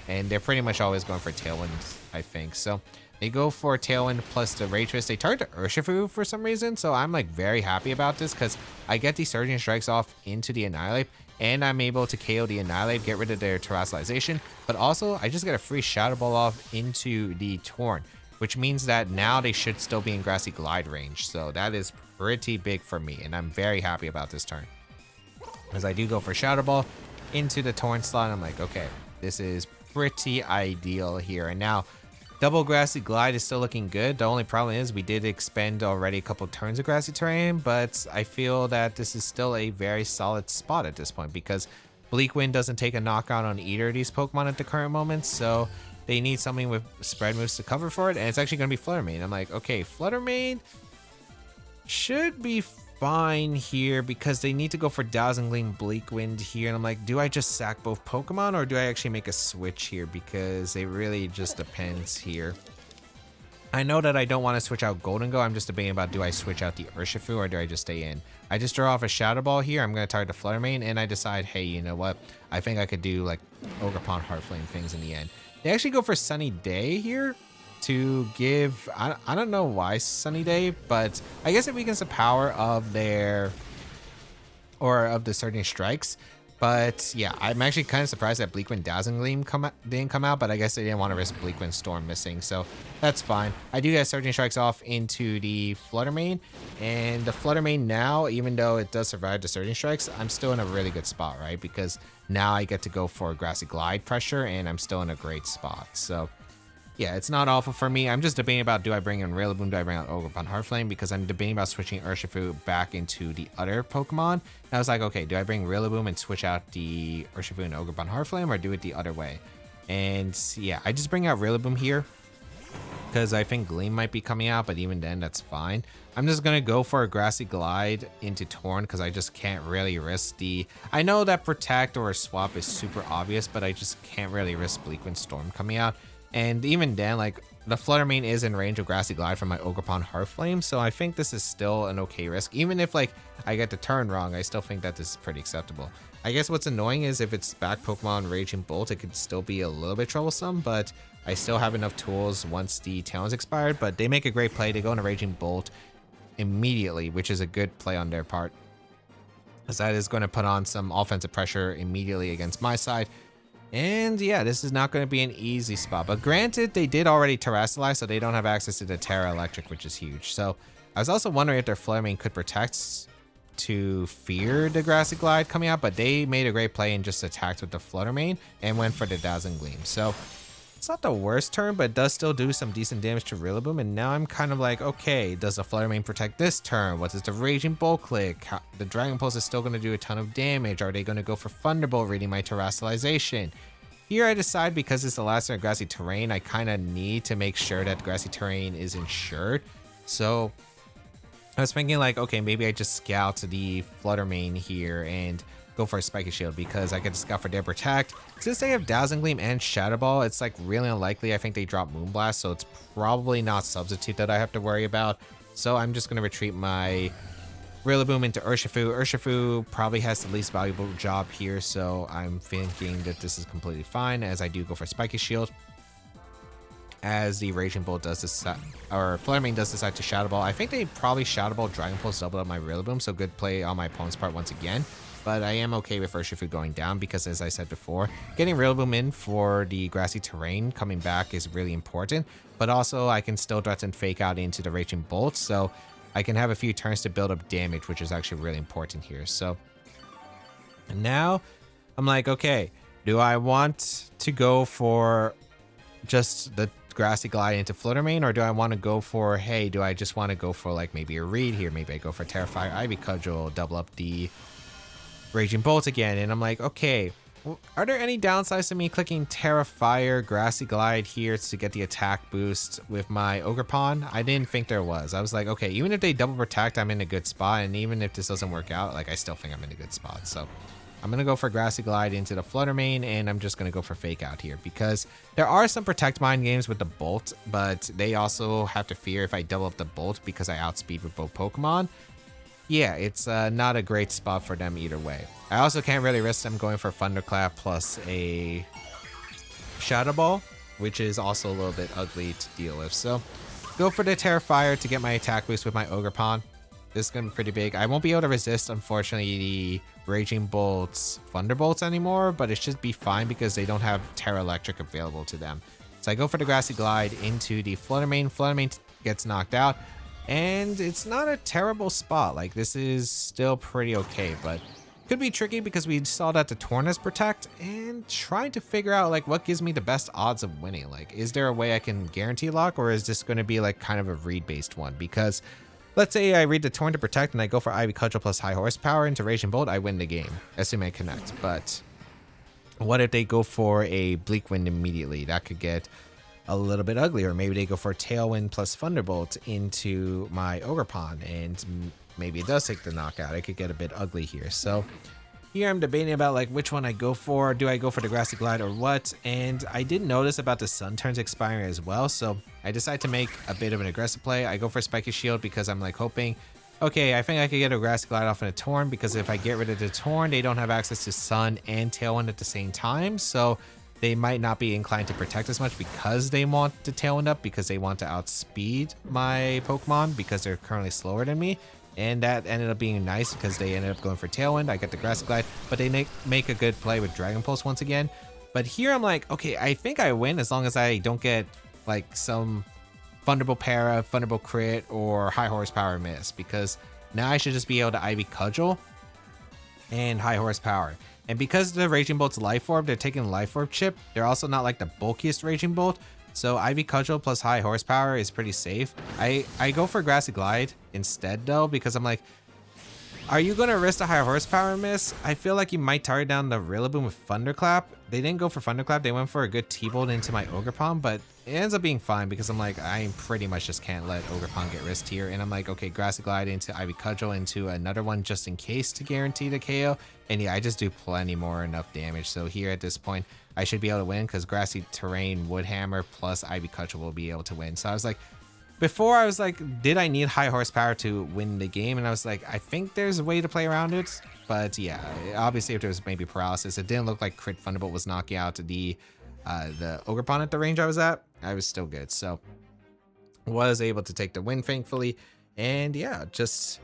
And they're pretty much always going for Tailwind, I think. So they go for Tailwind plus the Rage Fist. They target the Urshifu for some reason, so I'm like very happy about this, because I get these Surging Strikes off into the Annihilate, and I'm able to KO the Annihilate, get rid of their Terastallization, but also I just get a free Shadow Ball off into the Torn, which means that now they should still be in Grassy Glide range. So that is pretty big for me, and I'm very happy about this turn. As I do go for Shadow Ball into the Torn slot, I'm like, okay, this is pretty ideal here. And now double Grassy Glide is still looking good. The only problem is we did expend already a couple turns of Grassy Terrain, but I feel that this is still a very solid spot at this point, because Bleak Wind doesn't take a knockout on either of these Pokemon at the current moment, so they need something with spread moves to cover for it, and it's actually going to be Flutter Mane. I'm like, okay, Flutter Mane should be fine here, because they need to go for Dazzling Gleam Bleak Wind here, and I'm like, do I just sack both Pokemon, or do I actually make a switch here, because it really just depends here. I know that I don't want to switch out Gholdengo. I'm just debating about, do I switch out the Urshifu, or do I just stay in? I just draw off a Shadow Ball here. I'm going to target the Flutter Mane, and I decide, hey, you know what, I think I could do like Ogerpon-Hearthflame things in the end. They actually go for Sunny Day here to give, I don't know why Sunny Day, but I guess it weakens the power of their, or of the Surging Strikes. But yeah, I'm actually kind of surprised that Bleak Wind Dazzling Gleam didn't come out, but I guess they didn't want to risk Bleak Wind Storm missing, so that's fine. I do get Surging Strikes off into the Flutter Mane, and the Flutter Mane now, even though it does survive the Surging Strikes, I'm still in a really good spot, right? Because now I get to go for Grassy Glide pressure, and I'm still in a great spot. So yeah, it's not awful for me. I'm just debating about, do I bring in Rillaboom, do I bring out Ogerpon-Hearthflame, because I'm debating about switching Urshifu back into the other Pokemon. And I was like, okay, do I bring Rillaboom and switch out the Urshifu and Ogerpon-Hearthflame, or do it the other way? And yeah, I just bring out Rillaboom here, because I think Gleam might be coming out, but even then, that's fine. I'm just going to go for a Grassy Glide into Torn, because I just can't really risk the... I know that Protect or Swap is super obvious, but I just can't really risk Bleak Wind Storm coming out. And even then, like, the Flutter Mane is in range of Grassy Glide from my Ogerpon-Hearthflame, so I think this is still an okay risk. Even if, like, I get the turn wrong, I still think that this is pretty acceptable. I guess what's annoying is if it's back Pokemon Raging Bolt, it could still be a little bit troublesome, but I still have enough tools once the Talon's expired. But they make a great play. They go into Raging Bolt immediately, which is a good play on their part, as that is going to put on some offensive pressure immediately against my side. And yeah, this is not going to be an easy spot. But granted, they did already Terrastallize, so they don't have access to the Terra Electric, which is huge. So I was also wondering if their Flutter Mane could protect to fear the Grassy Glide coming out, but they made a great play and just attacked with the Flutter Mane and went for the Dazzling Gleam. So it's not the worst turn, but it does still do some decent damage to Rillaboom. And now I'm kind of like, okay, does the Flutter Mane protect this turn? What does the Raging Bolt click? The Dragon Pulse is still going to do a ton of damage. Are they going to go for Thunderbolt, reading my Terrastallization? Here I decide, because it's the last turn of Grassy Terrain, I kind of need to make sure that Grassy Terrain is insured. So I was thinking like, okay, maybe I just scout the Flutter Mane here and go for a Spiky Shield, because I get to scout for their Protect. Since they have Dazzling Gleam and Shadow Ball, it's like really unlikely I think they drop Moonblast, so it's probably not Substitute that I have to worry about. So I'm just going to retreat my Rillaboom into Urshifu. Urshifu probably has the least valuable job here, so I'm thinking that this is completely fine, as I do go for Spiky Shield. As the Raging Bolt does decide, or Flutter Mane does decide to Shadow Ball. I think they probably Shadow Ball Dragon Pulse double up my Rillaboom, so good play on my opponent's part once again. but I am okay with Urshifu going down because, as I said before, getting Rillaboom in for the grassy terrain coming back is really important, but also I can still threaten Fake Out into the Raging Bolt, so I can have a few turns to build up damage, which is actually really important here. So now I'm like, okay, do I want to go for just the Grassy Glide into Flutter Mane, or do I want to go for, hey, do I just want to go for like maybe a Reed here? Maybe I go for Terrifier, Ivy Cudgel, double up the Raging Bolt again. And I'm like, okay, well, are there any downsides to me clicking Terrifier, Grassy Glide here to get the attack boost with my Ogerpon? I didn't think there was. I was like, okay, even if they double protect, I'm in a good spot. And even if this doesn't work out, like I still think I'm in a good spot. So I'm going to go for Grassy Glide into the Flutter Mane, and I'm just going to go for Fake Out here because there are some Protect Mind games with the Bolt, but they also have to fear if I double up the Bolt because I outspeed with both Pokemon. Yeah, it's not a great spot for them either way. I also can't really risk them going for Thunderclap plus a Shadow Ball, which is also a little bit ugly to deal with. So go for the Terrifier to get my attack boost with my Ogerpon. This is going to be pretty big. I won't be able to resist, unfortunately, the Raging Bolt's Thunderbolts anymore, but it should be fine because they don't have Terra Electric available to them. So I go for the Grassy Glide into the Flutter Mane. Flutter Mane gets knocked out, and it's not a terrible spot. Like, this is still pretty okay, but could be tricky because we saw that the Tornadus protect, and trying to figure out like what gives me the best odds of winning. Like, is there a way I can guarantee lock, or is this going to be like kind of a read-based one? Because let's say I read the Torn to protect and I go for Ivy Cudgel plus high horsepower into Raging Bolt, I win the game, assuming I connect. But what if they go for a Bleak Wind immediately? That could get a little bit ugly. Or maybe they go for Tailwind plus Thunderbolt into my Ogerpon, and maybe it does take the knockout. It could get a bit ugly here. So here I'm debating about like which one I go for. Do I go for the Grassy Glide or what? And I did notice about the Sun turns expiring as well, so I decide to make a bit of an aggressive play. I go for Spiky Shield because I'm like hoping, okay, I think I could get a Grassy Glide off in a Torn, because if I get rid of the Torn, they don't have access to Sun and Tailwind at the same time, so they might not be inclined to protect as much because they want to Tailwind up, because they want to outspeed my Pokemon because they're currently slower than me. And that ended up being nice because they ended up going for Tailwind. I get the Grassy Glide, but they make a good play with Dragon Pulse once again. But here I'm like, okay, I think I win as long as I don't get like some Thunderbolt Para, Thunderbolt Crit, or high horsepower miss, because now I should just be able to Ivy Cudgel and high horsepower. And because the Raging Bolt's Life Orb, they're taking the Life Orb chip. They're also not like the bulkiest Raging Bolt. So Ivy Cudgel plus high horsepower is pretty safe. I go for Grassy Glide instead though, because I'm like, are you going to risk a high horsepower miss? I feel like you might target down the Rillaboom with Thunderclap. They didn't go for Thunderclap. They went for a good T-Bolt into my Ogerpon, but it ends up being fine because I'm like, I pretty much just can't let Ogerpon get risked here. And I'm like, okay, Grassy Glide into Ivy Cudgel into another one just in case to guarantee the KO. And yeah, I just do plenty more enough damage. So here at this point, I should be able to win because Grassy Terrain, Woodhammer plus Ivy Cudgel will be able to win. So I was like, before I was like, did I need high horsepower to win the game? And I was like, I think there's a way to play around it. But yeah, obviously if there was maybe paralysis, it didn't look like Crit Thunderbolt was knocking out the Ogerpon at the range I was at. I was still good. So was able to take the win, thankfully. And yeah, just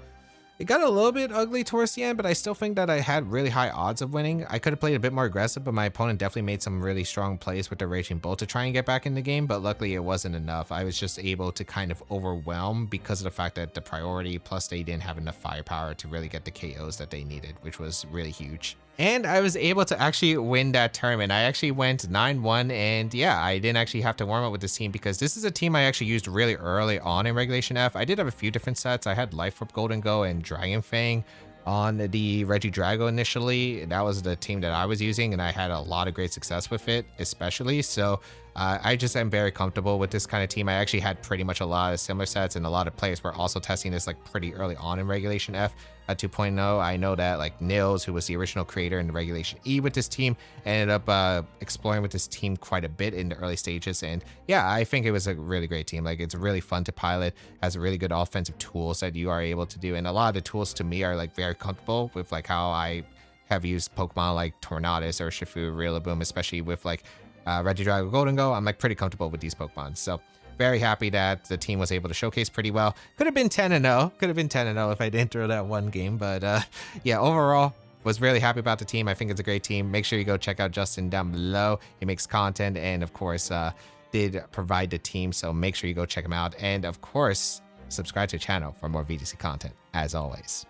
it got a little bit ugly towards the end, but I still think that I had really high odds of winning. I could have played a bit more aggressive, but my opponent definitely made some really strong plays with the Raging Bolt to try and get back in the game, but luckily it wasn't enough. I was just able to kind of overwhelm because of the fact that the priority, plus they didn't have enough firepower to really get the KOs that they needed, which was really huge. And I was able to actually win that tournament. I actually went 9-1, and yeah, I didn't actually have to warm up with this team because this is a team I actually used really early on in Regulation F. I did have a few different sets. I had Life Orb Gholdengo and Dragon Fang on the Regidrago initially. That was the team that I was using, and I had a lot of great success with it, especially. So I just am very comfortable with this kind of team. I actually had pretty much a lot of similar sets, and a lot of players were also testing this like pretty early on in Regulation F at 2.0. I know that like Nils, who was the original creator in the Regulation E with this team, ended up exploring with this team quite a bit in the early stages. And yeah, I think it was a really great team. Like, it's really fun to pilot, has really good offensive tools that you are able to do. And a lot of the tools to me are like very comfortable with like how I have used Pokemon like Tornadus, Urshifu, Rillaboom, especially with like Regidrago, Gholdengo. I'm like pretty comfortable with these Pokemon. So very happy that the team was able to showcase pretty well. Could have been 10-0. Could have been 10-0 if I didn't throw that one game. But yeah, overall was really happy about the team. I think it's a great team. Make sure you go check out Justin down below. He makes content and of course did provide the team. So make sure you go check him out. And of course, subscribe to the channel for more VGC content as always.